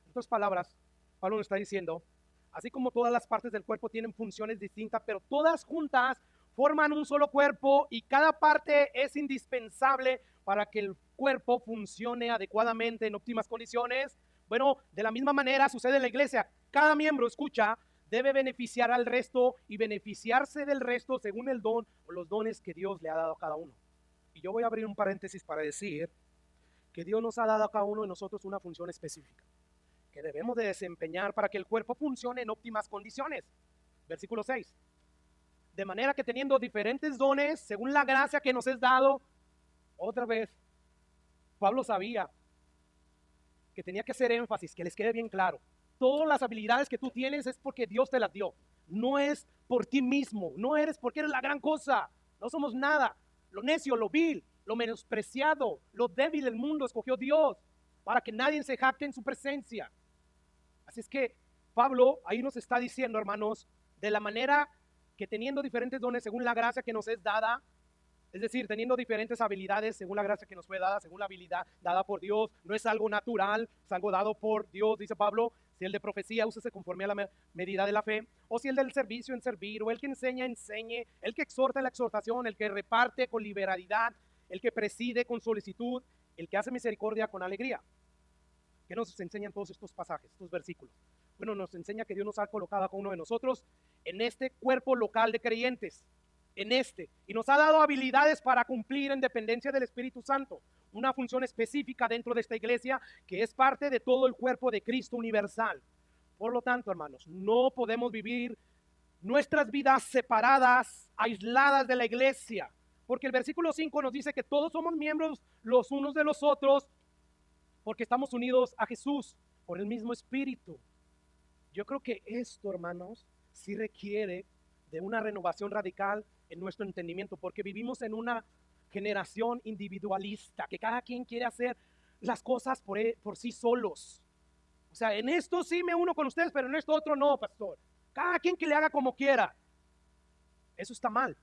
En otras palabras, Pablo nos está diciendo, así como todas las partes del cuerpo tienen funciones distintas, pero todas juntas forman un solo cuerpo y cada parte es indispensable para que el cuerpo funcione adecuadamente en óptimas condiciones. Bueno, de la misma manera sucede en la iglesia. Cada miembro, escucha, debe beneficiar al resto y beneficiarse del resto según el don o los dones que Dios le ha dado a cada uno. Y yo voy a abrir un paréntesis para decir que Dios nos ha dado a cada uno de nosotros una función específica que debemos de desempeñar para que el cuerpo funcione en óptimas condiciones. Versículo 6. De manera que teniendo diferentes dones, según la gracia que nos es dado, otra vez, Pablo sabía que tenía que hacer énfasis, que les quede bien claro. Todas las habilidades que tú tienes es porque Dios te las dio. No es por ti mismo, no eres porque eres la gran cosa. No somos nada. Lo necio, lo vil, lo menospreciado, lo débil del mundo escogió Dios para que nadie se jacte en su presencia. Así es que Pablo ahí nos está diciendo, hermanos, de la manera que teniendo diferentes dones según la gracia que nos es dada, es decir, teniendo diferentes habilidades según la gracia que nos fue dada, según la habilidad dada por Dios, no es algo natural, es algo dado por Dios, dice Pablo. Si el de profecía, úsese conforme a la medida de la fe, o si el del servicio, en servir, o el que enseña, enseñe, el que exhorta en la exhortación, el que reparte con liberalidad, el que preside con solicitud, el que hace misericordia con alegría. ¿Qué nos enseñan todos estos pasajes, estos versículos? Bueno, nos enseña que Dios nos ha colocado a cada uno de nosotros en este cuerpo local de creyentes, y nos ha dado habilidades para cumplir en dependencia del Espíritu Santo, una función específica dentro de esta iglesia que es parte de todo el cuerpo de Cristo universal. Por lo tanto, hermanos, no podemos vivir nuestras vidas separadas, aisladas de la iglesia, porque el versículo 5 nos dice que todos somos miembros los unos de los otros porque estamos unidos a Jesús por el mismo Espíritu. Yo creo que esto, hermanos, sí requiere de una renovación radical en nuestro entendimiento, porque vivimos en una generación individualista, que cada quien quiere hacer las cosas por sí solos. O sea, en esto sí me uno con ustedes, pero en esto otro no, pastor. Cada quien que le haga como quiera. Eso está mal.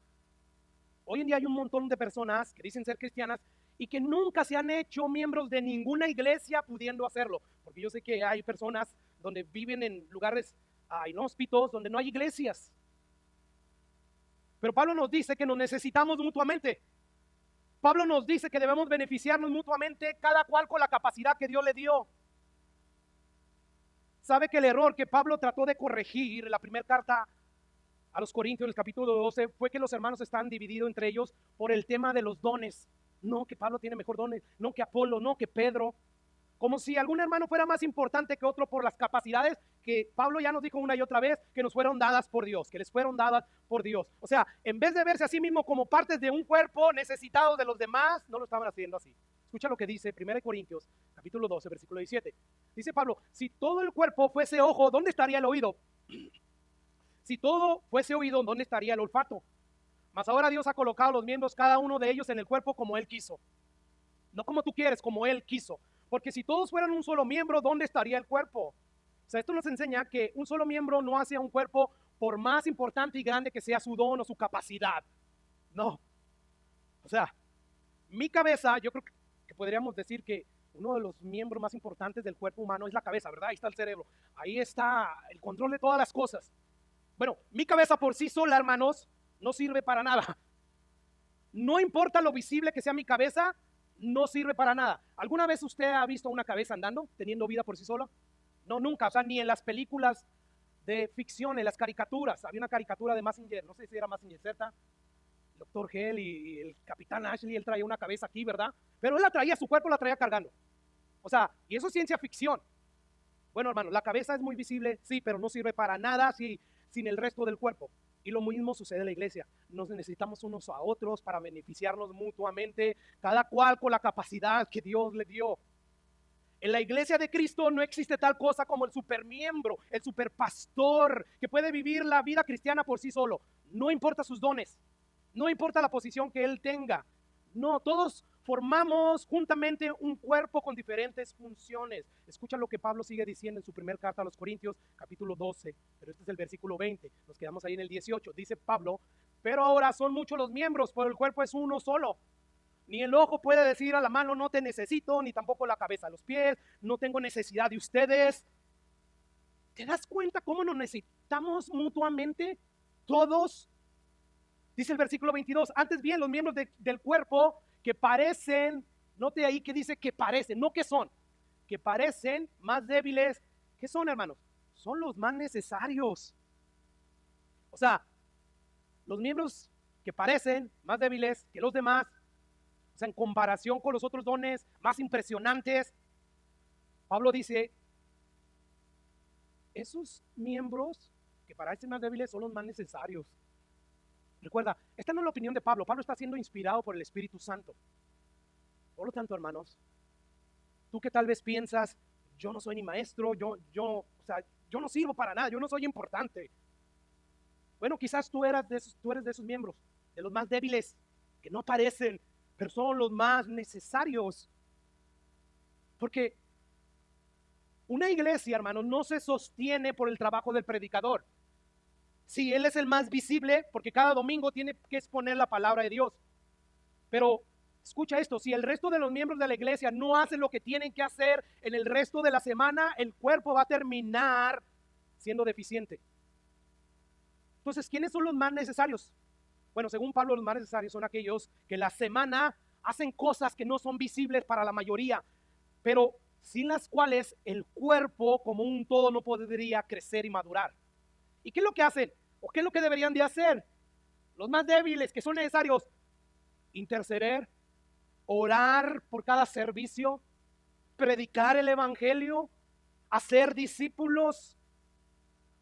Hoy en día hay un montón de personas que dicen ser cristianas y que nunca se han hecho miembros de ninguna iglesia pudiendo hacerlo, porque yo sé que hay personas donde viven en lugares inhóspitos, donde no hay iglesias. Pero Pablo nos dice que nos necesitamos mutuamente. Pablo nos dice que debemos beneficiarnos mutuamente, cada cual con la capacidad que Dios le dio. ¿Sabe que el error que Pablo trató de corregir en la primera carta a los Corintios, en el capítulo 12, fue que los hermanos están divididos entre ellos por el tema de los dones? No, que Pablo tiene mejor dones, no que Apolo, no que Pedro. Como si algún hermano fuera más importante que otro por las capacidades que Pablo ya nos dijo una y otra vez que nos fueron dadas por Dios, que les fueron dadas por Dios. O sea, en vez de verse a sí mismo como partes de un cuerpo necesitados de los demás, no lo estaban haciendo así. Escucha lo que dice 1 Corintios, capítulo 12, versículo 17. Dice Pablo, si todo el cuerpo fuese ojo, ¿dónde estaría el oído? Si todo fuese oído, ¿dónde estaría el olfato? Mas ahora Dios ha colocado los miembros, cada uno de ellos, en el cuerpo como Él quiso. No como tú quieres, como Él quiso. Porque si todos fueran un solo miembro, ¿dónde estaría el cuerpo? O sea, esto nos enseña que un solo miembro no hace a un cuerpo por más importante y grande que sea su don o su capacidad. No. O sea, mi cabeza, yo creo que podríamos decir que uno de los miembros más importantes del cuerpo humano es la cabeza, ¿verdad? Ahí está el cerebro. Ahí está el control de todas las cosas. Bueno, mi cabeza por sí sola, hermanos, no sirve para nada. No importa lo visible que sea mi cabeza, no sirve para nada. ¿Alguna vez usted ha visto una cabeza andando, teniendo vida por sí sola? No, nunca. O sea, ni en las películas de ficción, en las caricaturas. Había una caricatura de Mazinger, no sé si era Mazinger Z, el Dr. Hell y el Capitán Ashley, él traía una cabeza aquí, ¿verdad? Pero él la traía, su cuerpo la traía cargando. O sea, y eso es ciencia ficción. Bueno, hermano, la cabeza es muy visible, sí, pero no sirve para nada sin el resto del cuerpo. Y lo mismo sucede en la iglesia. Nos necesitamos unos a otros para beneficiarnos mutuamente, cada cual con la capacidad que Dios le dio. En la iglesia de Cristo no existe tal cosa como el supermiembro, el superpastor que puede vivir la vida cristiana por sí solo. No importa sus dones, no importa la posición que él tenga. No, todos formamos juntamente un cuerpo con diferentes funciones. Escucha lo que Pablo sigue diciendo en su primera carta a los Corintios, capítulo 12, pero este es el versículo 20. Nos quedamos ahí en el 18. Dice Pablo, pero ahora son muchos los miembros, pero el cuerpo es uno solo. Ni el ojo puede decir a la mano, no te necesito, ni tampoco la cabeza a los pies, no tengo necesidad de ustedes. ¿Te das cuenta cómo nos necesitamos mutuamente? Todos. Dice el versículo 22, antes bien los miembros del cuerpo que parecen, note ahí que dice que parecen, no que son, que parecen más débiles, ¿qué son, hermanos? Son los más necesarios. O sea, los miembros que parecen más débiles que los demás, o sea, en comparación con los otros dones más impresionantes, Pablo dice, esos miembros que parecen más débiles son los más necesarios. Recuerda, esta no es la opinión de Pablo. Pablo está siendo inspirado por el Espíritu Santo. Por lo tanto, hermanos, tú que tal vez piensas, yo no soy ni maestro, yo no sirvo para nada, yo no soy importante. Bueno, quizás tú eres de esos miembros, de los más débiles, que no parecen, pero son los más necesarios. Porque una iglesia, hermanos, no se sostiene por el trabajo del predicador. Sí, él es el más visible porque cada domingo tiene que exponer la palabra de Dios. Pero escucha esto, si el resto de los miembros de la iglesia no hacen lo que tienen que hacer en el resto de la semana, el cuerpo va a terminar siendo deficiente. Entonces, ¿quiénes son los más necesarios? Bueno, según Pablo, los más necesarios son aquellos que la semana hacen cosas que no son visibles para la mayoría, pero sin las cuales el cuerpo como un todo no podría crecer y madurar. ¿Y qué es lo que hacen? ¿O qué es lo que deberían de hacer? Los más débiles, que son necesarios, interceder, orar por cada servicio, predicar el evangelio, hacer discípulos.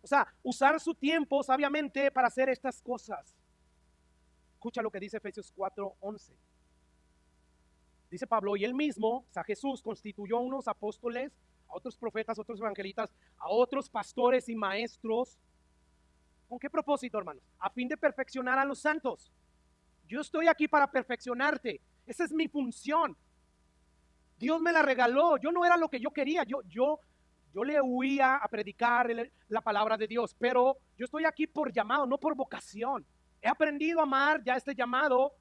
O sea, usar su tiempo sabiamente para hacer estas cosas. Escucha lo que dice Efesios 4:11. Dice Pablo, y él mismo, o sea, Jesús constituyó a unos apóstoles, a otros profetas, a otros evangelistas, a otros pastores y maestros. ¿Con qué propósito, hermanos? A fin de perfeccionar a los santos. Yo estoy aquí para perfeccionarte. Esa es mi función. Dios me la regaló. Yo no era lo que yo quería. Yo le huía a predicar la palabra de Dios, pero yo estoy aquí por llamado, no por vocación. He aprendido a amar ya este llamado.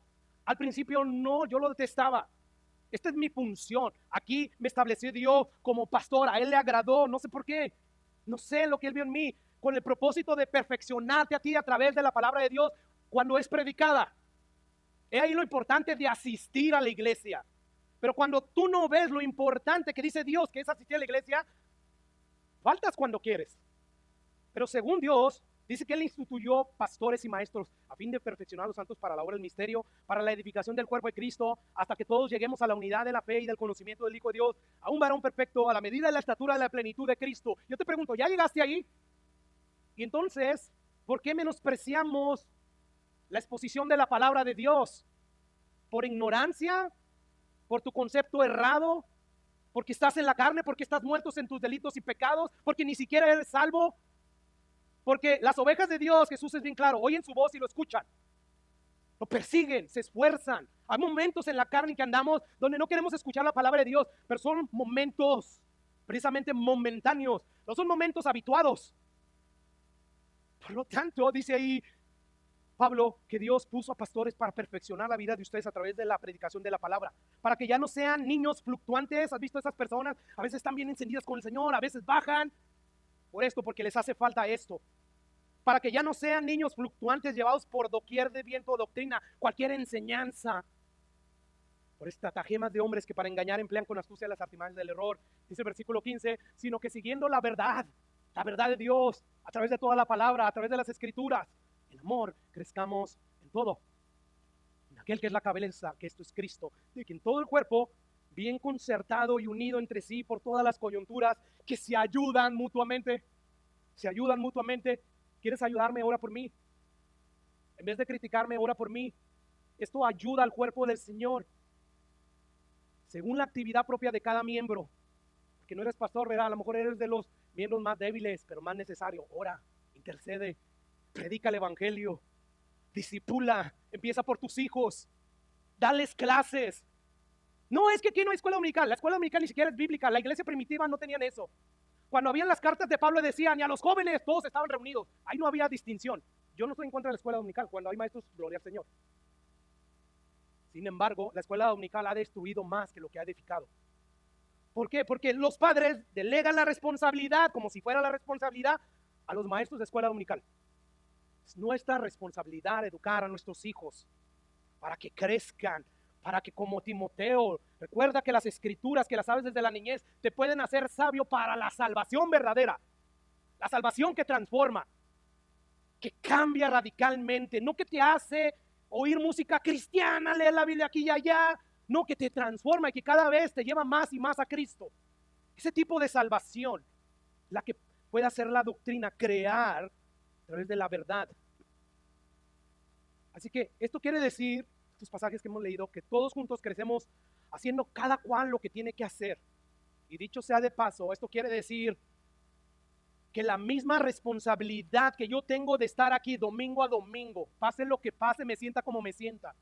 Al principio no, yo lo detestaba. Esta es mi función. Aquí me estableció Dios como pastor. A él le agradó, no sé por qué. No sé lo que él vio en mí, con el propósito de perfeccionarte a ti a través de la palabra de Dios. cuando es predicada. Es ahí lo importante de asistir a la iglesia. Pero cuando tú no ves lo importante que dice Dios, que es asistir a la iglesia, faltas cuando quieres. Pero según Dios, dice que Él instituyó pastores y maestros a fin de perfeccionar a los santos para la obra del misterio, para la edificación del cuerpo de Cristo, hasta que todos lleguemos a la unidad de la fe y del conocimiento del Hijo de Dios, a un varón perfecto, a la medida de la estatura de la plenitud de Cristo. Yo te pregunto, ¿ya llegaste ahí? Y entonces, ¿por qué menospreciamos la exposición de la palabra de Dios? ¿Por ignorancia? ¿Por tu concepto errado? ¿Porque estás en la carne? ¿Porque estás muertos en tus delitos y pecados? ¿Porque ni siquiera eres salvo? Porque las ovejas de Dios, Jesús es bien claro, oyen su voz y lo escuchan. Lo persiguen, se esfuerzan. Hay momentos en la carne que andamos donde no queremos escuchar la palabra de Dios, pero son momentos precisamente momentáneos, no son momentos habituados. Por lo tanto, dice ahí Pablo que Dios puso a pastores para perfeccionar la vida de ustedes a través de la predicación de la palabra, para que ya no sean niños fluctuantes. ¿Has visto esas personas? A veces están bien encendidas con el Señor, a veces bajan. Por esto, porque les hace falta esto. Para que ya no sean niños fluctuantes llevados por doquier de viento o doctrina, cualquier enseñanza, por estratagemas de hombres que para engañar emplean con astucia las artimañas del error. Dice el versículo 15, sino que siguiendo la verdad de Dios, a través de toda la palabra, a través de las escrituras, en amor, crezcamos en todo. En aquel que es la cabeza, que esto es Cristo, de quien todo el cuerpo, bien concertado y unido entre sí por todas las coyunturas, que se ayudan mutuamente. ¿Quieres ayudarme? Ora por mí. En vez de criticarme, ora por mí. Esto ayuda al cuerpo del Señor, según la actividad propia de cada miembro. Porque no eres pastor, ¿verdad? A lo mejor eres de los miembros más débiles, pero más necesario. Ora, intercede, predica el evangelio, discipula, empieza por tus hijos, dales clases. No, es que aquí no hay escuela dominical. La escuela dominical ni siquiera es bíblica. La iglesia primitiva no tenían eso. Cuando habían las cartas de Pablo decían, y a los jóvenes todos estaban reunidos. Ahí no había distinción. Yo no estoy en contra de la escuela dominical. Cuando hay maestros, gloria al Señor. Sin embargo, la escuela dominical ha destruido más que lo que ha edificado. ¿Por qué? Porque los padres delegan la responsabilidad, como si fuera la responsabilidad, a los maestros de escuela dominical. Es nuestra responsabilidad educar a nuestros hijos para que crezcan, para que como Timoteo, recuerda que las escrituras, que las sabes desde la niñez, te pueden hacer sabio para la salvación verdadera, la salvación que transforma, que cambia radicalmente, no que te hace oír música cristiana, leer la Biblia aquí y allá, no, que te transforma y que cada vez te lleva más y más a Cristo. Ese tipo de salvación, la que puede hacer la doctrina, crear a través de la verdad. Así que esto quiere decir, estos pasajes que hemos leído, que todos juntos crecemos haciendo cada cual lo que tiene que hacer. Y dicho sea de paso, esto quiere decir que la misma responsabilidad que yo tengo de estar aquí domingo a domingo, pase lo que pase, me sienta como me sienta.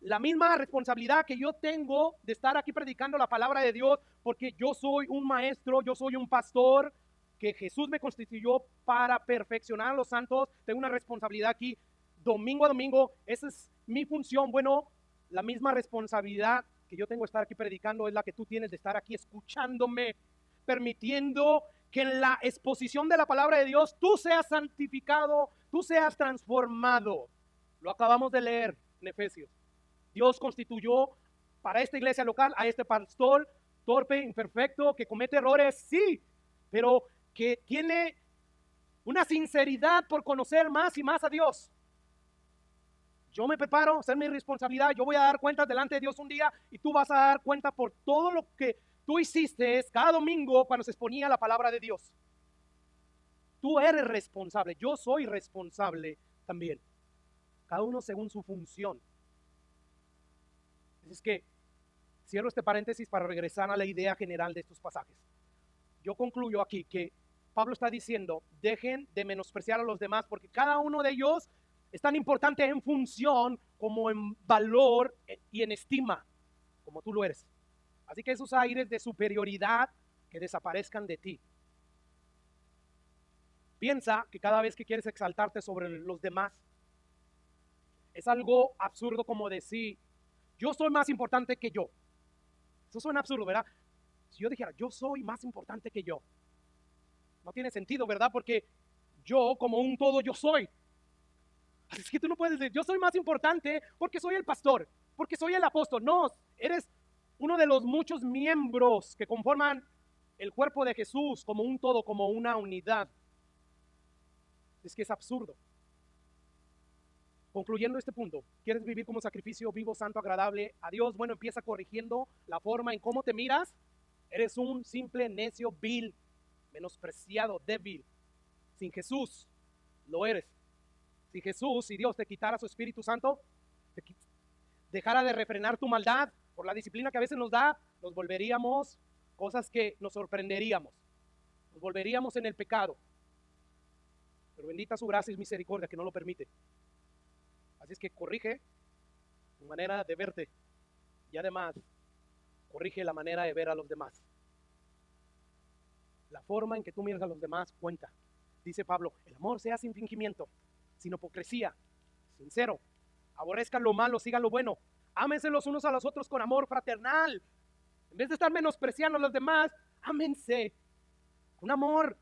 La misma responsabilidad que yo tengo de estar aquí predicando la palabra de Dios, porque yo soy un maestro, yo soy un pastor, que Jesús me constituyó para perfeccionar a los santos. Tengo una responsabilidad aquí domingo a domingo. Esa es mi función. Bueno, la misma responsabilidad que yo tengo de estar aquí predicando es la que tú tienes de estar aquí escuchándome, permitiendo que en la exposición de la palabra de Dios tú seas santificado, tú seas transformado. Lo acabamos de leer en Efesios. Dios constituyó para esta iglesia local a este pastor torpe, imperfecto, que comete errores, sí, pero que tiene una sinceridad por conocer más y más a Dios. Yo me preparo a hacer mi responsabilidad, yo voy a dar cuenta delante de Dios un día y tú vas a dar cuenta por todo lo que tú hiciste cada domingo cuando se exponía la palabra de Dios. Tú eres responsable, yo soy responsable también, cada uno según su función. Es que cierro este paréntesis para regresar a la idea general de estos pasajes. Yo concluyo aquí que Pablo está diciendo, dejen de menospreciar a los demás, porque cada uno de ellos es tan importante en función como en valor y en estima, como tú lo eres. Así que esos aires de superioridad que desaparezcan de ti. Piensa que cada vez que quieres exaltarte sobre los demás, es algo absurdo como decir, yo soy más importante que yo. Eso suena absurdo, ¿verdad? Si yo dijera, yo soy más importante que yo, no tiene sentido, ¿verdad? Porque yo como un todo, yo soy. Así es que tú no puedes decir, yo soy más importante porque soy el pastor, porque soy el apóstol. No, eres uno de los muchos miembros que conforman el cuerpo de Jesús como un todo, como una unidad. Es que es absurdo. Concluyendo este punto, ¿quieres vivir como sacrificio vivo, santo, agradable a Dios? Bueno, empieza corrigiendo la forma en cómo te miras. Eres un simple necio, vil, menospreciado, débil. Sin Jesús, lo eres. Si Jesús, si Dios te quitara su Espíritu Santo, dejara de refrenar tu maldad por la disciplina que a veces nos da, nos volveríamos cosas que nos sorprenderíamos. Nos volveríamos en el pecado. Pero bendita su gracia y misericordia que no lo permite. Así es que corrige tu manera de verte y además corrige la manera de ver a los demás. La forma en que tú miras a los demás cuenta. Dice Pablo, el amor sea sin fingimiento, sin hipocresía, sincero. Aborrezcan lo malo, sigan lo bueno. Ámense los unos a los otros con amor fraternal. En vez de estar menospreciando a los demás, ámense con amor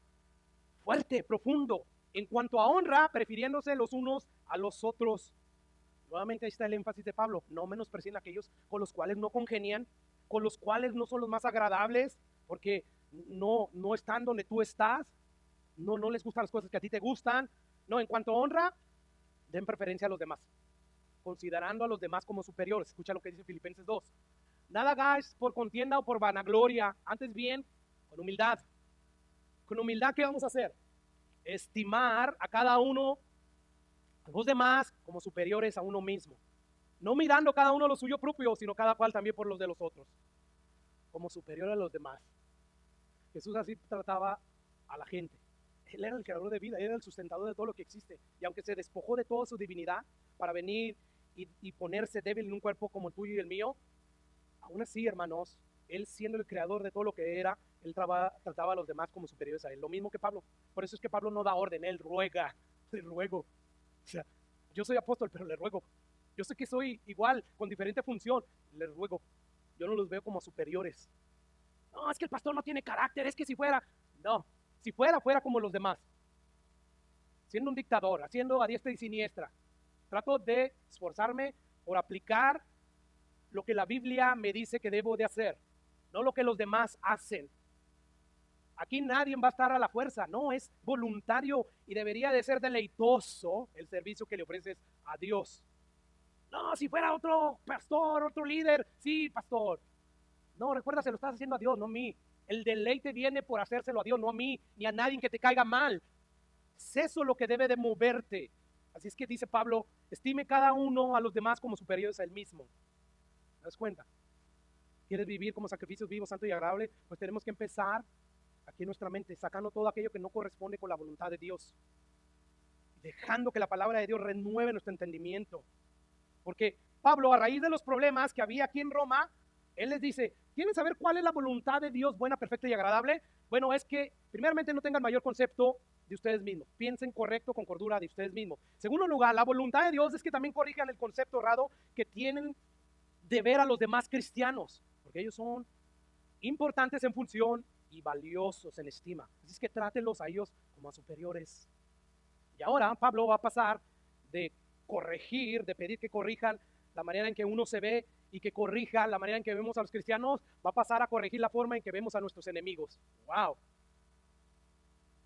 fuerte, profundo. En cuanto a honra, prefiriéndose los unos a los otros. Nuevamente ahí está el énfasis de Pablo. No menosprecien a aquellos con los cuales no congenian, con los cuales no son los más agradables, porque no están donde tú estás. No les gustan las cosas que a ti te gustan. No, en cuanto a honra, den preferencia a los demás, considerando a los demás como superiores. Escucha lo que dice Filipenses 2. Nada hagáis por contienda o por vanagloria, antes bien con humildad. Con humildad, ¿qué vamos a hacer? Estimar a cada uno, a los demás, como superiores a uno mismo. No mirando cada uno lo suyo propio, sino cada cual también por los de los otros, como superior a los demás. Jesús así trataba a la gente. Él era el creador de vida, él era el sustentador de todo lo que existe. Y aunque se despojó de toda su divinidad para venir y ponerse débil en un cuerpo como el tuyo y el mío, aún así, hermanos, él siendo el creador de todo lo que era, él trataba a los demás como superiores a él. Lo mismo que Pablo. Por eso es que Pablo no da orden, él ruega, le ruego. O sea, yo soy apóstol, pero le ruego. Yo sé que soy igual, con diferente función, le ruego. Yo no los veo como superiores. No, es que el pastor no tiene carácter, es que si fuera, no, si fuera como los demás. Siendo un dictador, haciendo a diestra y siniestra. Trato de esforzarme por aplicar lo que la Biblia me dice que debo de hacer, no lo que los demás hacen. Aquí nadie va a estar a la fuerza, no, es voluntario y debería de ser deleitoso el servicio que le ofreces a Dios. No, si fuera otro pastor, otro líder, sí, pastor. No, recuerda, se lo estás haciendo a Dios, no a mí. El deleite viene por hacérselo a Dios, no a mí, ni a nadie que te caiga mal. Es eso lo que debe de moverte. Así es que dice Pablo, estime cada uno a los demás como superiores a él mismo. ¿Te das cuenta? ¿Quieres vivir como sacrificios vivos, santo y agradable? Pues tenemos que empezar aquí en nuestra mente, sacando todo aquello que no corresponde con la voluntad de Dios. Dejando que la palabra de Dios renueve nuestro entendimiento. Porque Pablo, a raíz de los problemas que había aquí en Roma, él les dice, ¿quieren saber cuál es la voluntad de Dios buena, perfecta y agradable? Bueno, es que primeramente no tengan mayor concepto de ustedes mismos. Piensen correcto con cordura de ustedes mismos. En segundo lugar, la voluntad de Dios es que también corrijan el concepto errado que tienen de ver a los demás cristianos, porque ellos son importantes en función y valiosos en estima. Así es que trátenlos a ellos como a superiores. Y ahora Pablo va a pasar de corregir, de pedir que corrijan la manera en que uno se ve y que corrija la manera en que vemos a los cristianos, va a pasar a corregir la forma en que vemos a nuestros enemigos. ¡Wow!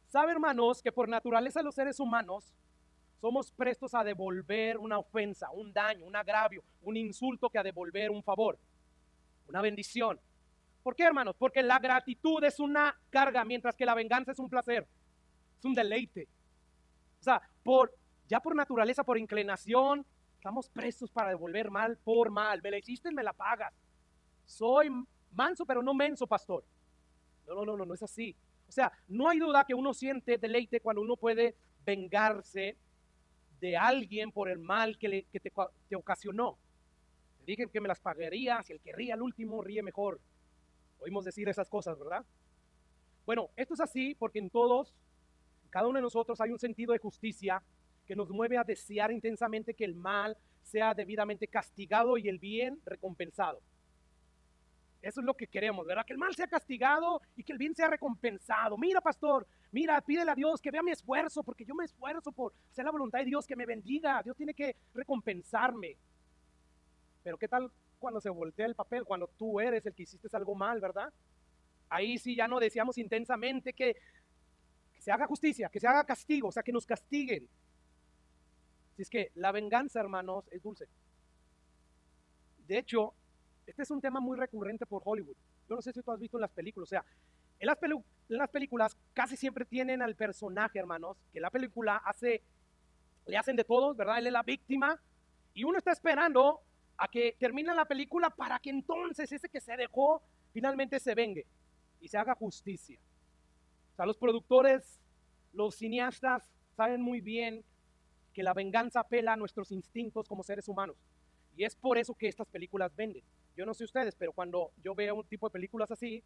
¿Sabe, hermanos, que por naturaleza los seres humanos somos prestos a devolver una ofensa, un daño, un agravio, un insulto que a devolver un favor, una bendición? ¿Por qué, hermanos? Porque la gratitud es una carga, mientras que la venganza es un placer, es un deleite. O sea, ya por naturaleza, por inclinación, estamos prestos para devolver mal por mal. Me la hiciste, me la pagas. Soy manso, pero no menso, pastor. No es así. O sea, no hay duda que uno siente deleite cuando uno puede vengarse de alguien por el mal que te ocasionó. Te dije que me las pagaría, si el que ríe al último ríe mejor. Oímos decir esas cosas, ¿verdad? Bueno, esto es así porque en todos, cada uno de nosotros hay un sentido de justicia que nos mueve a desear intensamente que el mal sea debidamente castigado y el bien recompensado. Eso es lo que queremos, ¿verdad? Que el mal sea castigado y que el bien sea recompensado. Mira, pastor, mira, pídele a Dios que vea mi esfuerzo, porque yo me esfuerzo por hacer la voluntad de Dios, que me bendiga. Dios tiene que recompensarme. Pero ¿qué tal cuando se voltea el papel? Cuando tú eres el que hiciste algo mal, ¿verdad? Ahí sí ya no deseamos intensamente que se haga justicia, que se haga castigo, o sea, que nos castiguen. Si es que la venganza, hermanos, es dulce. De hecho, este es un tema muy recurrente por Hollywood. Yo no sé si tú has visto en las películas, o sea, en las películas casi siempre tienen al personaje, hermanos, que la película le hacen de todos, ¿verdad? Él es la víctima y uno está esperando a que termine la película para que entonces ese que se dejó finalmente se vengue y se haga justicia. O sea, los productores, los cineastas saben muy bien que la venganza apela a nuestros instintos como seres humanos. Y es por eso que estas películas venden. Yo no sé ustedes, pero cuando yo veo un tipo de películas así,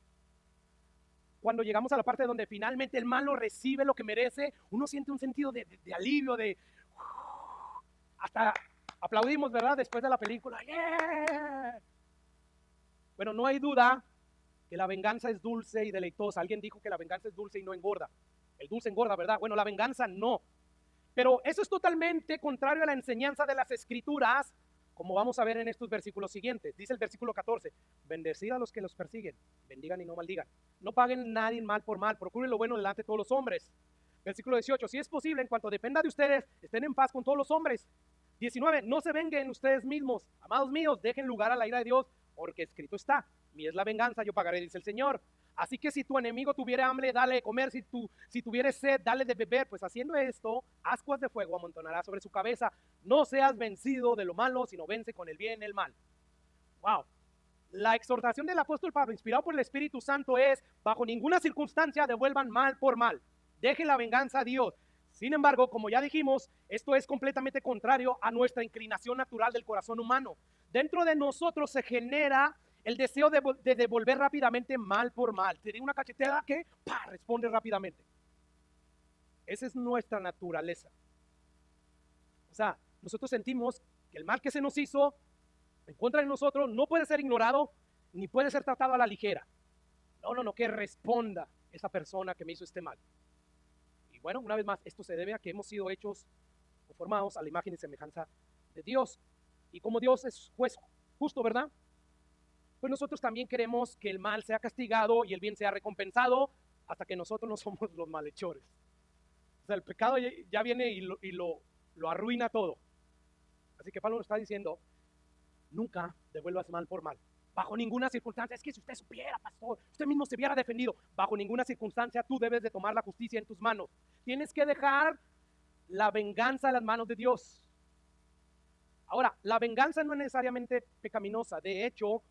cuando llegamos a la parte donde finalmente el malo recibe lo que merece, uno siente un sentido de alivio, hasta aplaudimos, ¿verdad? Después de la película. ¡Yeah! Bueno, no hay duda que la venganza es dulce y deleitosa. Alguien dijo que la venganza es dulce y no engorda. El dulce engorda, ¿verdad? Bueno, la venganza no. Pero eso es totalmente contrario a la enseñanza de las Escrituras, como vamos a ver en estos versículos siguientes. Dice el versículo 14, bendecid a los que los persiguen, bendigan y no maldigan. No paguen nadie mal por mal, procuren lo bueno delante de todos los hombres. Versículo 18, si es posible, en cuanto dependa de ustedes, estén en paz con todos los hombres. 19, no se venguen ustedes mismos, amados míos, dejen lugar a la ira de Dios, porque escrito está, mía es la venganza, yo pagaré, dice el Señor. Así que si tu enemigo tuviera hambre, dale de comer, si tuviera sed, dale de beber, pues haciendo esto, ascuas de fuego amontonará sobre su cabeza. No seas vencido de lo malo, sino vence con el bien el mal. Wow. La exhortación del apóstol Pablo, inspirado por el Espíritu Santo, es: bajo ninguna circunstancia devuelvan mal por mal. Dejen la venganza a Dios. Sin embargo, como ya dijimos, esto es completamente contrario a nuestra inclinación natural del corazón humano. Dentro de nosotros se genera el deseo de devolver rápidamente mal por mal. Te di una cachetada que responde rápidamente. Esa es nuestra naturaleza. O sea, nosotros sentimos que el mal que se nos hizo en contra de nosotros no puede ser ignorado ni puede ser tratado a la ligera. No, que responda esa persona que me hizo este mal. Y bueno, una vez más, esto se debe a que hemos sido hechos o formados a la imagen y semejanza de Dios. Y como Dios es juez justo, ¿verdad? Pues nosotros también queremos que el mal sea castigado y el bien sea recompensado, hasta que nosotros no somos los malhechores. O sea, el pecado ya viene y lo arruina todo. Así que Pablo nos está diciendo: nunca devuelvas mal por mal. Bajo ninguna circunstancia. Es que si usted supiera, pastor, usted mismo se hubiera defendido. Bajo ninguna circunstancia tú debes de tomar la justicia en tus manos. Tienes que dejar la venganza en las manos de Dios. Ahora, la venganza no es necesariamente pecaminosa. De hecho,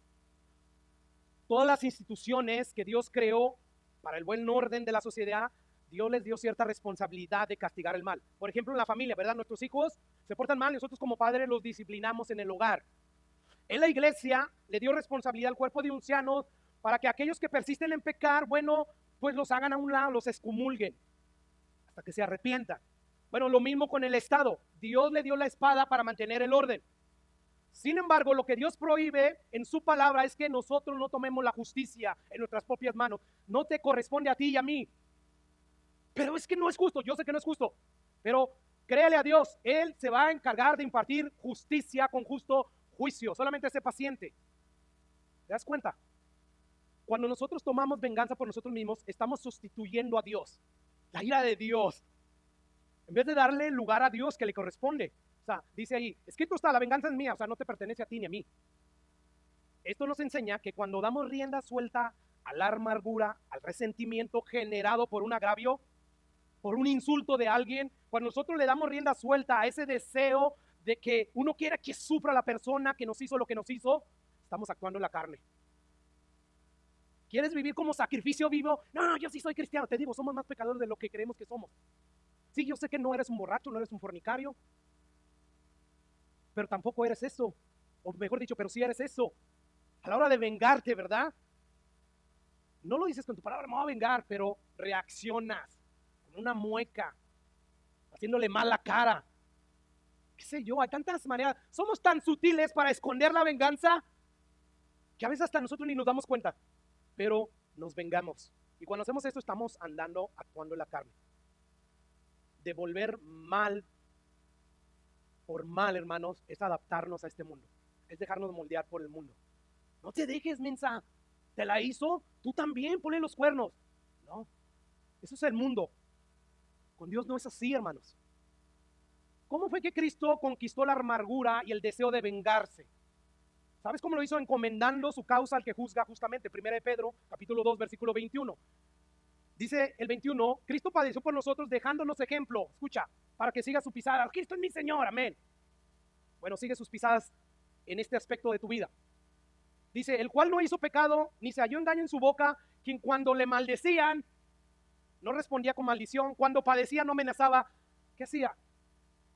todas las instituciones que Dios creó para el buen orden de la sociedad, Dios les dio cierta responsabilidad de castigar el mal. Por ejemplo, en la familia, ¿verdad? Nuestros hijos se portan mal y nosotros como padres los disciplinamos en el hogar. En la iglesia le dio responsabilidad al cuerpo de ancianos para que aquellos que persisten en pecar, bueno, pues los hagan a un lado, los excomulguen hasta que se arrepientan. Bueno, lo mismo con el Estado. Dios le dio la espada para mantener el orden. Sin embargo, lo que Dios prohíbe en su palabra es que nosotros no tomemos la justicia en nuestras propias manos. No te corresponde a ti y a mí. Pero es que no es justo. Yo sé que no es justo, pero créale a Dios. Él se va a encargar de impartir justicia con justo juicio. Solamente sé paciente. ¿Te das cuenta? Cuando nosotros tomamos venganza por nosotros mismos, estamos sustituyendo a Dios, la ira de Dios, en vez de darle lugar a Dios que le corresponde. O sea, dice ahí, escrito está, la venganza es mía, o sea, no te pertenece a ti ni a mí. Esto nos enseña que cuando damos rienda suelta a la amargura, al resentimiento generado por un agravio, por un insulto de alguien, cuando nosotros le damos rienda suelta a ese deseo de que uno quiera que sufra la persona que nos hizo lo que nos hizo, estamos actuando en la carne. ¿Quieres vivir como sacrificio vivo? No, yo sí soy cristiano. Te digo, somos más pecadores de lo que creemos que somos. Sí, yo sé que no eres un borracho, no eres un fornicario, pero tampoco eres eso. O mejor dicho, pero sí eres eso. A la hora de vengarte, ¿verdad? No lo dices con tu palabra, me voy a vengar, pero reaccionas con una mueca, haciéndole mal la cara. ¿Qué sé yo? Hay tantas maneras. Somos tan sutiles para esconder la venganza. que a veces hasta nosotros ni nos damos cuenta, pero nos vengamos. Y cuando hacemos esto estamos andando, actuando en la carne. Devolver mal por mal, hermanos, es adaptarnos a este mundo, es dejarnos moldear por el mundo. No te dejes, mensa, te la hizo, tú también ponle los cuernos. No, eso es el mundo. Con Dios no es así, hermanos. ¿Cómo fue que Cristo conquistó la amargura y el deseo de vengarse? ¿Sabes cómo lo hizo? Encomendando su causa al que juzga justamente. 1 de Pedro, capítulo 2, versículo 21. Dice el 21, Cristo padeció por nosotros dejándonos ejemplo, escucha, para que siga su pisada. Cristo es mi Señor, amén. Bueno, sigue sus pisadas en este aspecto de tu vida. Dice, el cual no hizo pecado, ni se halló engaño en su boca, quien cuando le maldecían, no respondía con maldición, cuando padecía no amenazaba. ¿Qué hacía?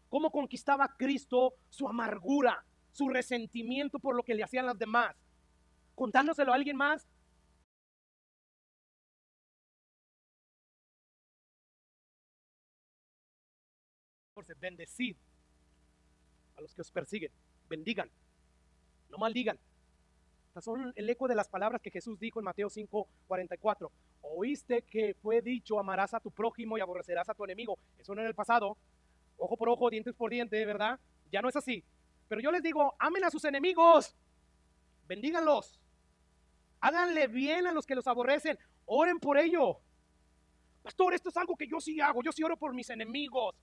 ¿Cómo conquistaba Cristo su amargura, su resentimiento por lo que le hacían las demás? ¿Contándoselo a alguien más? Bendecid a los que os persiguen, bendigan, no maldigan. Estas son el eco de las palabras que Jesús dijo en Mateo 5:44. Oíste que fue dicho, amarás a tu prójimo y aborrecerás a tu enemigo. Eso no era el pasado, ojo por ojo, dientes por diente, ¿verdad? Ya no es así. Pero yo les digo, amen a sus enemigos, bendíganlos, háganle bien a los que los aborrecen, oren por ello. Pastor, esto es algo que yo sí hago, yo sí oro por mis enemigos.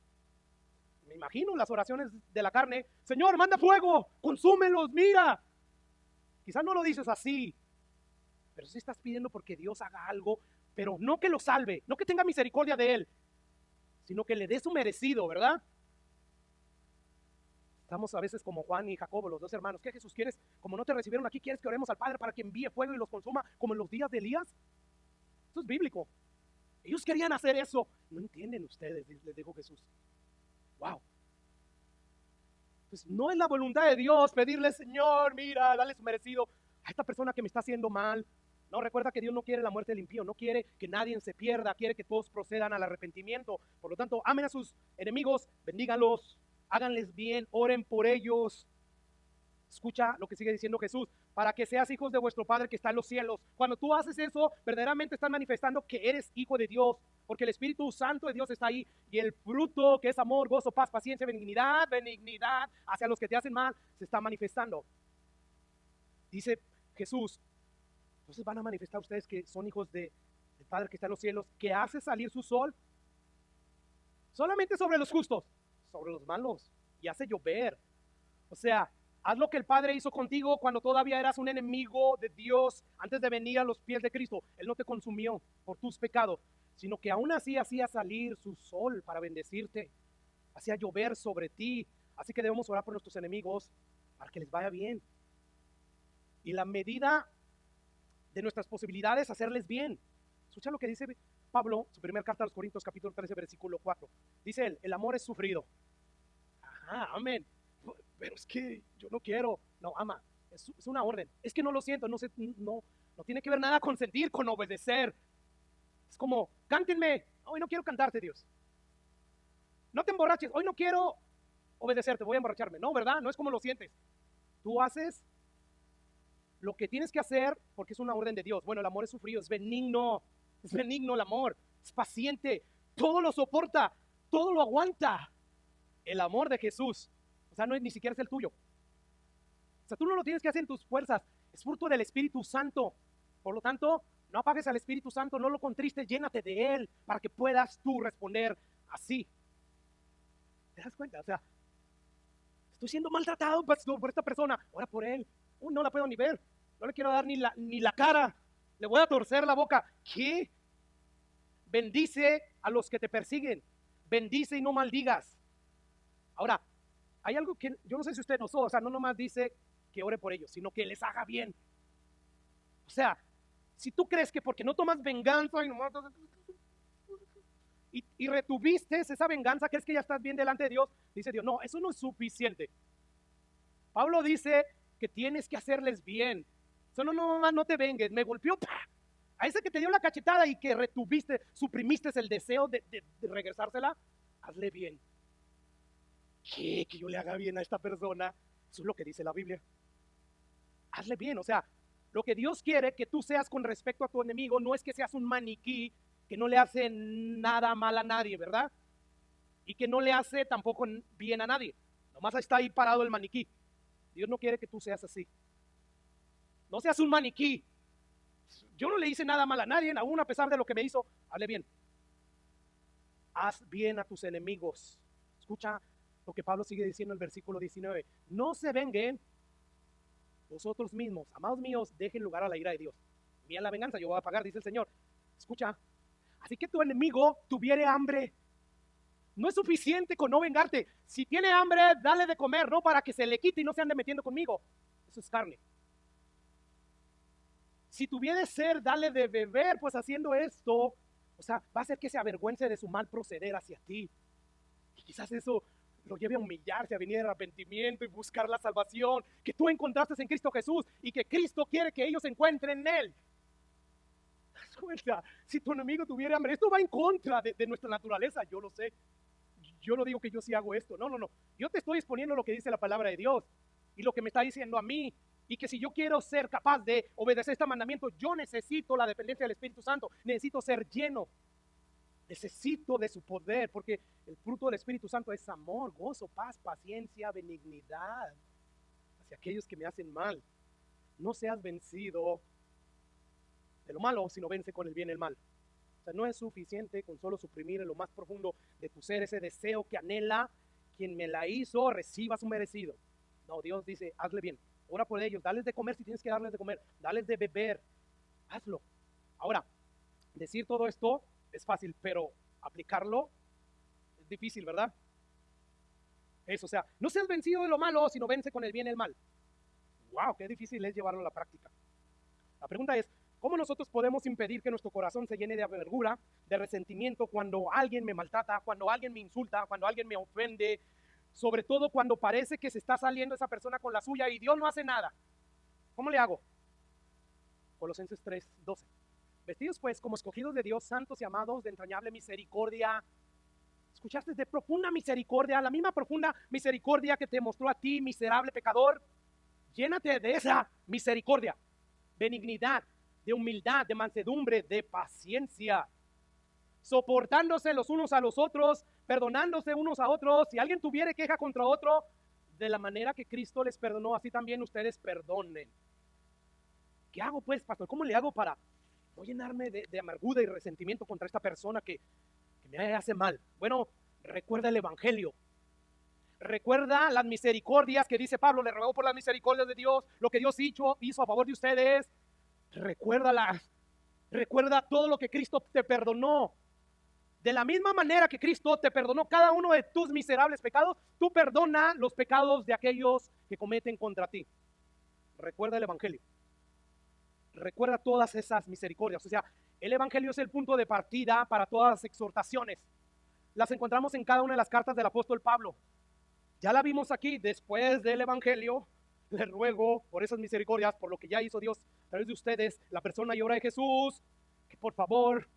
Me imagino las oraciones de la carne. Señor, manda fuego, consúmelos, mira. Quizás no lo dices así, pero sí estás pidiendo porque Dios haga algo, pero no que lo salve, no que tenga misericordia de él, sino que le dé su merecido, ¿verdad? Estamos a veces como Juan y Jacobo, los dos hermanos. ¿Qué, Jesús, quieres? Como no te recibieron aquí, ¿quieres que oremos al Padre para que envíe fuego y los consuma como en los días de Elías? Eso es bíblico. Ellos querían hacer eso. No entienden ustedes, les dijo Jesús. Wow. Pues no es la voluntad de Dios pedirle, Señor, mira, dale su merecido a esta persona que me está haciendo mal. No, recuerda que Dios no quiere la muerte del impío, no quiere que nadie se pierda, quiere que todos procedan al arrepentimiento. Por lo tanto, amen a sus enemigos, bendíganlos, háganles bien, oren por ellos. Escucha lo que sigue diciendo Jesús, para que seas hijos de vuestro Padre que está en los cielos. Cuando tú haces eso, verdaderamente estás manifestando que eres hijo de Dios, porque el Espíritu Santo de Dios está ahí, y el fruto que es amor, gozo, paz, paciencia, benignidad hacia los que te hacen mal, se está manifestando. Dice Jesús, entonces van a manifestar ustedes que son hijos del Padre que está en los cielos, que hace salir su sol solamente sobre los justos, sobre los malos, y hace llover. O sea, haz lo que el Padre hizo contigo cuando todavía eras un enemigo de Dios antes de venir a los pies de Cristo. Él no te consumió por tus pecados, sino que aún así hacía salir su sol para bendecirte, hacía llover sobre ti. Así que debemos orar por nuestros enemigos para que les vaya bien. Y la medida de nuestras posibilidades, hacerles bien. Escucha lo que dice Pablo, su primera carta a los Corintios, capítulo 13, versículo 4. Dice él, el amor es sufrido. Ajá, amén. Pero es que yo no quiero. No, ama, es una orden. Es que no lo siento, no tiene que ver nada con sentir, con obedecer. Es como, cántenme, hoy no quiero cantarte, Dios. No te emborraches, hoy no quiero obedecerte, voy a emborracharme. No, ¿verdad? No es como lo sientes. Tú haces lo que tienes que hacer porque es una orden de Dios. Bueno, el amor es sufrido, es benigno el amor, es paciente, todo lo soporta, todo lo aguanta. El amor de Jesús, o sea, no es ni siquiera es el tuyo. O sea, tú no lo tienes que hacer en tus fuerzas, es fruto del Espíritu Santo. Por lo tanto, no apagues al Espíritu Santo, no lo contristes, llénate de Él para que puedas tú responder así. ¿Te das cuenta? O sea, estoy siendo maltratado por esta persona, ora por él. No la puedo ni ver, no le quiero dar ni la cara, le voy a torcer la boca. ¿Qué? Bendice a los que te persiguen, bendice y no maldigas. Ahora, hay algo que yo no sé si usted notó, o sea, no nomás dice que ore por ellos, sino que les haga bien. O sea, si tú crees que porque no tomas venganza y retuviste esa venganza, crees que ya estás bien delante de Dios, dice Dios, no, eso no es suficiente. Pablo dice que tienes que hacerles bien. Solo no te vengues, me golpeó, ¡pah! A ese que te dio la cachetada y que retuviste, suprimiste el deseo de regresársela, hazle bien. ¿Qué? Que yo le haga bien a esta persona. Eso es lo que dice la Biblia. Hazle bien, o sea, Lo que Dios quiere que tú seas con respecto a tu enemigo no es que seas un maniquí que no le hace nada mal a nadie, ¿verdad? Y que no le hace tampoco bien a nadie. Nomás está ahí parado el maniquí. Dios no quiere que tú seas así. No seas un maniquí. Yo no le hice nada mal a nadie, aún a pesar de lo que me hizo. Hable bien. Haz bien a tus enemigos. Escucha lo que Pablo sigue diciendo en el versículo 19. No se venguen vosotros mismos, amados míos, dejen lugar a la ira de Dios. Mía la venganza, yo voy a pagar, dice el Señor. Escucha. Así que tu enemigo tuviere hambre. No es suficiente con no vengarte. Si tiene hambre, dale de comer, no para que se le quite y no se ande metiendo conmigo. Eso es carne. Si tuviere ser, dale de beber, pues haciendo esto, o sea, va a hacer que se avergüence de su mal proceder hacia ti. Y quizás eso lo lleve a humillarse, a venir de arrepentimiento y buscar la salvación que tú encontraste en Cristo Jesús y que Cristo quiere que ellos encuentren en Él. Si tu enemigo tuviera hambre, esto va en contra de nuestra naturaleza, yo lo sé. Yo no digo que yo sí hago esto, no. Yo te estoy exponiendo lo que dice la palabra de Dios y lo que me está diciendo a mí. Y que si yo quiero ser capaz de obedecer este mandamiento, yo necesito la dependencia del Espíritu Santo, necesito ser lleno, necesito de su poder, porque el fruto del Espíritu Santo es amor, gozo, paz, paciencia, benignidad hacia aquellos que me hacen mal. No seas vencido de lo malo, sino vence con el bien el mal. O sea, no es suficiente con solo suprimir en lo más profundo de tu ser ese deseo que anhela quien me la hizo, reciba su merecido. No, Dios dice, hazle bien, ora por ellos, dales de comer si tienes que darles de comer, dales de beber, hazlo. Ahora, decir todo esto es fácil, pero aplicarlo es difícil, ¿verdad? Eso, o sea, no seas vencido de lo malo, sino vence con el bien el mal. Wow, qué difícil es llevarlo a la práctica. La pregunta es, ¿cómo nosotros podemos impedir que nuestro corazón se llene de amargura, de resentimiento cuando alguien me maltrata, cuando alguien me insulta, cuando alguien me ofende, sobre todo cuando parece que se está saliendo esa persona con la suya y Dios no hace nada? ¿Cómo le hago? Colosenses 3:12. Vestidos pues como escogidos de Dios, santos y amados, de entrañable misericordia. ¿Escuchaste? De profunda misericordia, la misma profunda misericordia que te mostró a ti, miserable pecador. Llénate de esa misericordia, benignidad, de humildad, de mansedumbre, de paciencia, soportándose los unos a los otros, perdonándose unos a otros. Si alguien tuviere queja contra otro, de la manera que Cristo les perdonó, así también ustedes perdonen. ¿Qué hago pues, pastor? ¿Cómo le hago para no llenarme de amargura y resentimiento contra esta persona que me hace mal? Bueno, recuerda el Evangelio. Recuerda las misericordias que dice Pablo, le ruego por las misericordias de Dios, lo que Dios hizo a favor de ustedes. Recuérdalas. Recuerda todo lo que Cristo te perdonó. De la misma manera que Cristo te perdonó cada uno de tus miserables pecados, tú perdona los pecados de aquellos que cometen contra ti. Recuerda el Evangelio. Recuerda todas esas misericordias. O sea, el Evangelio es el punto de partida para todas las exhortaciones. Las encontramos en cada una de las cartas del apóstol Pablo. Ya la vimos aquí. Después del Evangelio, le ruego por esas misericordias, por lo que ya hizo Dios a través de ustedes, la persona y obra de Jesús, que por favor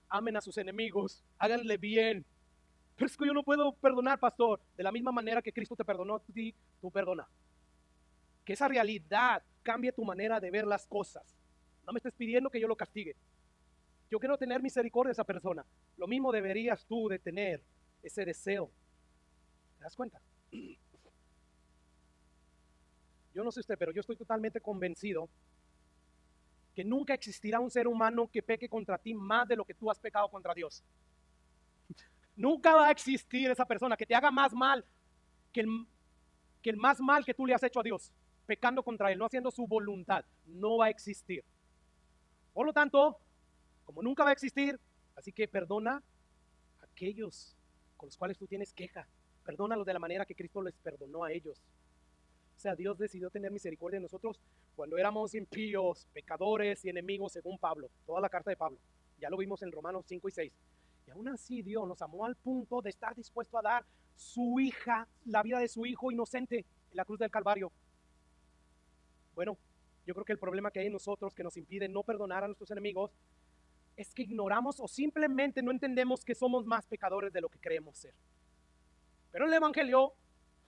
amen a sus enemigos, háganle bien. Pero es que yo no puedo perdonar, pastor. De la misma manera que Cristo te perdonó, tú perdona. Que esa realidad cambie tu manera de ver las cosas. No me estés pidiendo que yo lo castigue. Yo quiero tener misericordia de esa persona. Lo mismo deberías tú de tener ese deseo. ¿Te das cuenta? Yo no sé usted, pero yo estoy totalmente convencido que nunca existirá un ser humano que peque contra ti más de lo que tú has pecado contra Dios. Nunca va a existir esa persona que te haga más mal que el más mal que tú le has hecho a Dios, pecando contra Él, no haciendo su voluntad. No va a existir. Por lo tanto, como nunca va a existir, así que perdona a aquellos con los cuales tú tienes queja. Perdónalos de la manera que Cristo les perdonó a ellos. O sea, Dios decidió tener misericordia de nosotros cuando éramos impíos, pecadores y enemigos, según Pablo. Toda la carta de Pablo. Ya lo vimos en Romanos 5 y 6. Y aún así Dios nos amó al punto de estar dispuesto a dar su hija, la vida de su hijo inocente en la cruz del Calvario. Bueno, yo creo que el problema que hay en nosotros que nos impide no perdonar a nuestros enemigos es que ignoramos o simplemente no entendemos que somos más pecadores de lo que creemos ser. Pero el Evangelio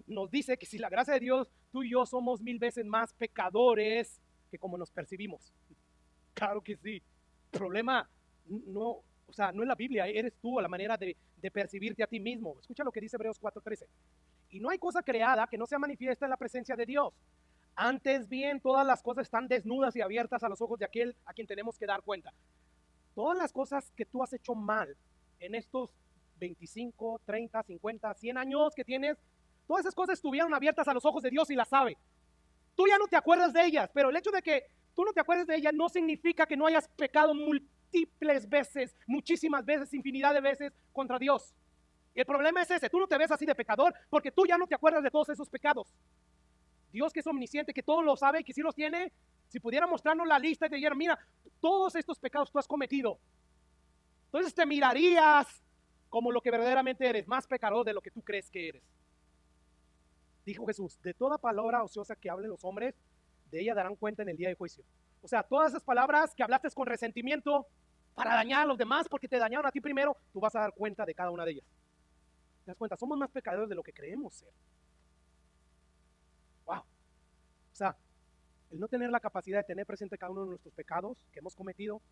nos dice que si la gracia de Dios, tú y yo somos 1000 veces más pecadores que como nos percibimos. Claro que sí. El problema no, o sea, no es la Biblia, eres tú, a la manera de percibirte a ti mismo. Escucha lo que dice Hebreos 4:13. Y no hay cosa creada que no sea manifiesta en la presencia de Dios. Antes bien, todas las cosas están desnudas y abiertas a los ojos de aquel a quien tenemos que dar cuenta. Todas las cosas que tú has hecho mal en estos 25, 30, 50, 100 años que tienes, todas esas cosas estuvieron abiertas a los ojos de Dios y las sabe. Tú ya no te acuerdas de ellas, pero el hecho de que tú no te acuerdes de ellas no significa que no hayas pecado múltiples veces, muchísimas veces, infinidad de veces contra Dios. Y el problema es ese, tú no te ves así de pecador porque tú ya no te acuerdas de todos esos pecados. Dios, que es omnisciente, que todo lo sabe y que sí los tiene, si pudiera mostrarnos la lista y te dijera, mira, todos estos pecados tú has cometido, entonces te mirarías como lo que verdaderamente eres, más pecador de lo que tú crees que eres. Dijo Jesús, de toda palabra ociosa que hablen los hombres, de ella darán cuenta en el día de juicio. O sea, todas esas palabras que hablaste con resentimiento para dañar a los demás porque te dañaron a ti primero, tú vas a dar cuenta de cada una de ellas. ¿Te das cuenta? Somos más pecadores de lo que creemos ser. Wow. O sea, el no tener la capacidad de tener presente cada uno de nuestros pecados que hemos cometido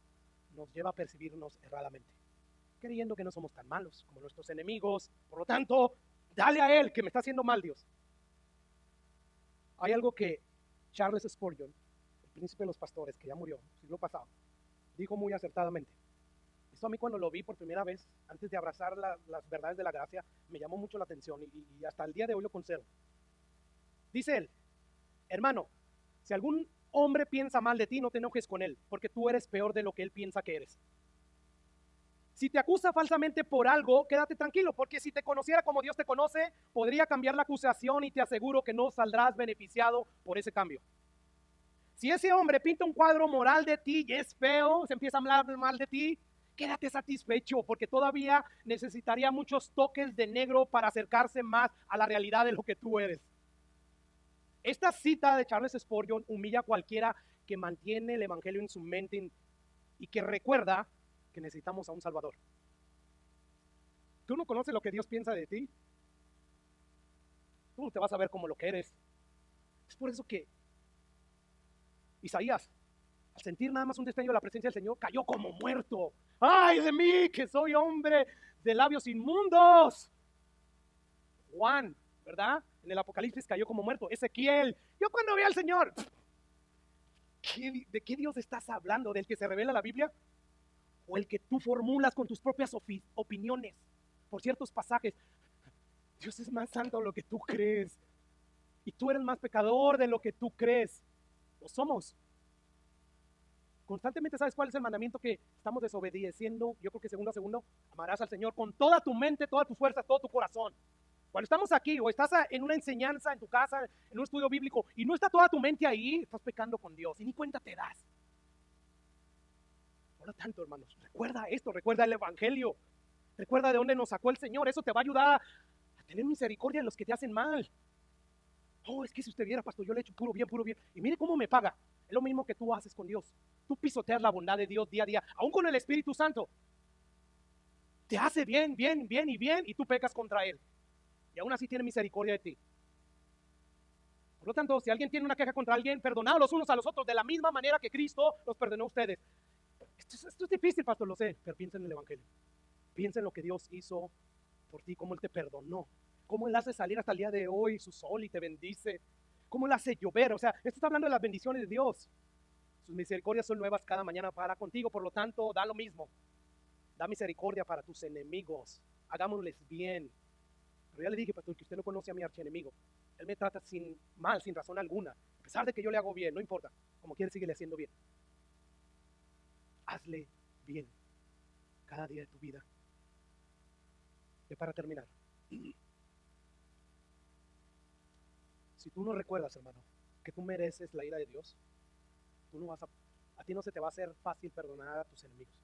nos lleva a percibirnos erradamente, creyendo que no somos tan malos como nuestros enemigos. Por lo tanto, dale a él que me está haciendo mal, Dios. Hay algo que Charles Spurgeon, el príncipe de los pastores, que ya murió siglo pasado, dijo muy acertadamente. Esto a mí cuando lo vi por primera vez, antes de abrazar las verdades de la gracia, me llamó mucho la atención y hasta el día de hoy lo conservo. Dice él, hermano, si algún hombre piensa mal de ti, no te enojes con él, porque tú eres peor de lo que él piensa que eres. Si te acusa falsamente por algo, quédate tranquilo, porque si te conociera como Dios te conoce, podría cambiar la acusación y te aseguro que no saldrás beneficiado por ese cambio. Si ese hombre pinta un cuadro moral de ti y es feo, se empieza a hablar mal de ti, quédate satisfecho, porque todavía necesitaría muchos toques de negro para acercarse más a la realidad de lo que tú eres. Esta cita de Charles Spurgeon humilla a cualquiera que mantiene el evangelio en su mente y que recuerda que necesitamos a un Salvador. Tú no conoces lo que Dios piensa de ti. Tú te vas a ver como lo que eres. Es por eso que Isaías, al sentir nada más un destello de la presencia del Señor, cayó como muerto. ¡Ay de mí, que soy hombre de labios inmundos! Juan, ¿verdad? En el Apocalipsis cayó como muerto. Ezequiel, yo cuando vi al Señor, ¿de qué Dios estás hablando? ¿Del que se revela la Biblia? ¿O el que tú formulas con tus propias opiniones por ciertos pasajes? Dios es más santo de lo que tú crees. Y tú eres más pecador de lo que tú crees. Lo somos. Constantemente, ¿sabes cuál es el mandamiento que estamos desobedeciendo? Yo creo que segundo a segundo, amarás al Señor con toda tu mente, toda tu fuerza, todo tu corazón. Cuando estamos aquí o estás en una enseñanza en tu casa, en un estudio bíblico, y no está toda tu mente ahí, estás pecando con Dios y ni cuenta te das. Por lo tanto, hermanos, recuerda esto, recuerda el Evangelio, recuerda de dónde nos sacó el Señor. Eso te va a ayudar a tener misericordia de los que te hacen mal. Oh, es que si usted viera, pastor, yo le he hecho puro bien, y mire cómo me paga. Es lo mismo que tú haces con Dios. Tú pisoteas la bondad de Dios día a día, aún con el Espíritu Santo. Te hace bien, y tú pecas contra Él. Y aún así tiene misericordia de ti. Por lo tanto, si alguien tiene una queja contra alguien, perdonados los unos a los otros de la misma manera que Cristo los perdonó a ustedes. Esto es difícil, pastor, lo sé, pero piensa en el Evangelio. Piensa en lo que Dios hizo por ti, cómo Él te perdonó, cómo Él hace salir hasta el día de hoy su sol y te bendice, cómo Él hace llover. O sea, esto está hablando de las bendiciones de Dios. Sus misericordias son nuevas cada mañana para contigo, por lo tanto, da lo mismo. Da misericordia para tus enemigos. Hagámosles bien. Pero ya le dije, pastor, que usted no conoce a mi archienemigo. Él me trata sin mal, sin razón alguna. A pesar de que yo le hago bien, no importa. Como quiere, síguele haciendo bien. Hazle bien cada día de tu vida. Y para terminar, si tú no recuerdas, hermano, que tú mereces la ira de Dios, tú no vas a ti no se te va a hacer fácil perdonar a tus enemigos.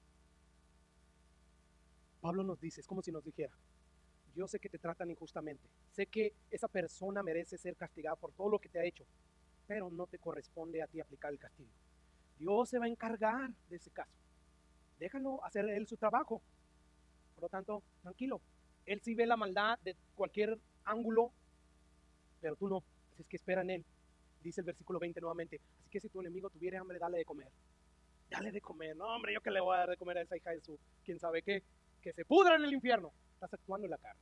Pablo nos dice, es como si nos dijera, yo sé que te tratan injustamente, sé que esa persona merece ser castigada por todo lo que te ha hecho, pero no te corresponde a ti aplicar el castigo. Dios se va a encargar de ese caso. Déjalo hacer él su trabajo. Por lo tanto, tranquilo. Él sí ve la maldad de cualquier ángulo, pero tú no. Así es que espera en él. Dice el versículo 20 nuevamente, así que si tu enemigo tuviera hambre, dale de comer. Dale de comer. No, hombre, yo que le voy a dar de comer a esa hija de su, quién sabe qué, que se pudra en el infierno. Estás actuando en la carne.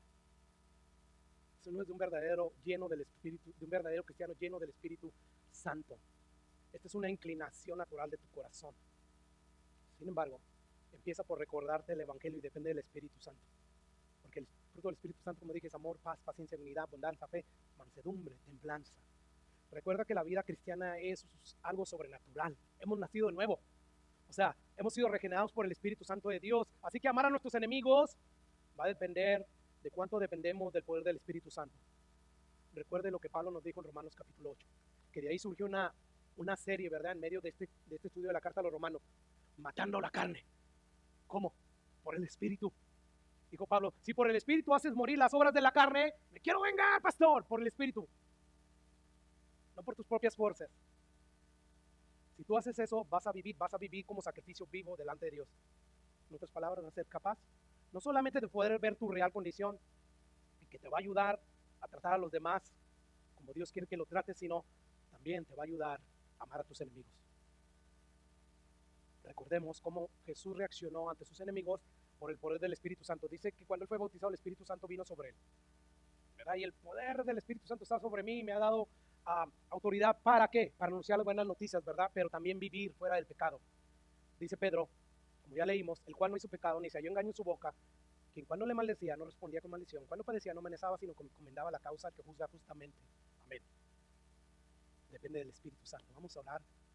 Eso no es de un verdadero lleno del Espíritu, de un verdadero cristiano lleno del Espíritu Santo. Esta es una inclinación natural de tu corazón. Sin embargo, empieza por recordarte el Evangelio y depende del Espíritu Santo. Porque el fruto del Espíritu Santo, como dije, es amor, paz, paciencia, benignidad, bondad, fe, mansedumbre, templanza. Recuerda que la vida cristiana es algo sobrenatural. Hemos nacido de nuevo. O sea, hemos sido regenerados por el Espíritu Santo de Dios. Así que amar a nuestros enemigos va a depender de cuánto dependemos del poder del Espíritu Santo. Recuerde lo que Pablo nos dijo en Romanos capítulo 8, que de ahí surgió una serie, ¿verdad? En medio de este estudio de la carta a los romanos, matando la carne. ¿Cómo? Por el Espíritu. Dijo Pablo, si por el Espíritu haces morir las obras de la carne, me quiero vengar, pastor, por el Espíritu. No por tus propias fuerzas. Si tú haces eso, vas a vivir como sacrificio vivo delante de Dios. En otras palabras, vas a ser capaz no solamente de poder ver tu real condición y que te va a ayudar a tratar a los demás como Dios quiere que lo trates, sino también te va a ayudar a amar a tus enemigos. Recordemos cómo Jesús reaccionó ante sus enemigos por el poder del Espíritu Santo. Dice que cuando él fue bautizado, el Espíritu Santo vino sobre él, ¿verdad? Y el poder del Espíritu Santo está sobre mí y me ha dado autoridad. ¿Para qué? Para anunciar las buenas noticias, ¿verdad? Pero también vivir fuera del pecado. Dice Pedro, como ya leímos, el cual no hizo pecado ni se halló engaño en su boca, quien cuando le maldecía no respondía con maldición, cuando padecía no amenazaba, sino que encomendaba la causa al que juzga justamente. Amén. Depende del Espíritu Santo. Vamos a orar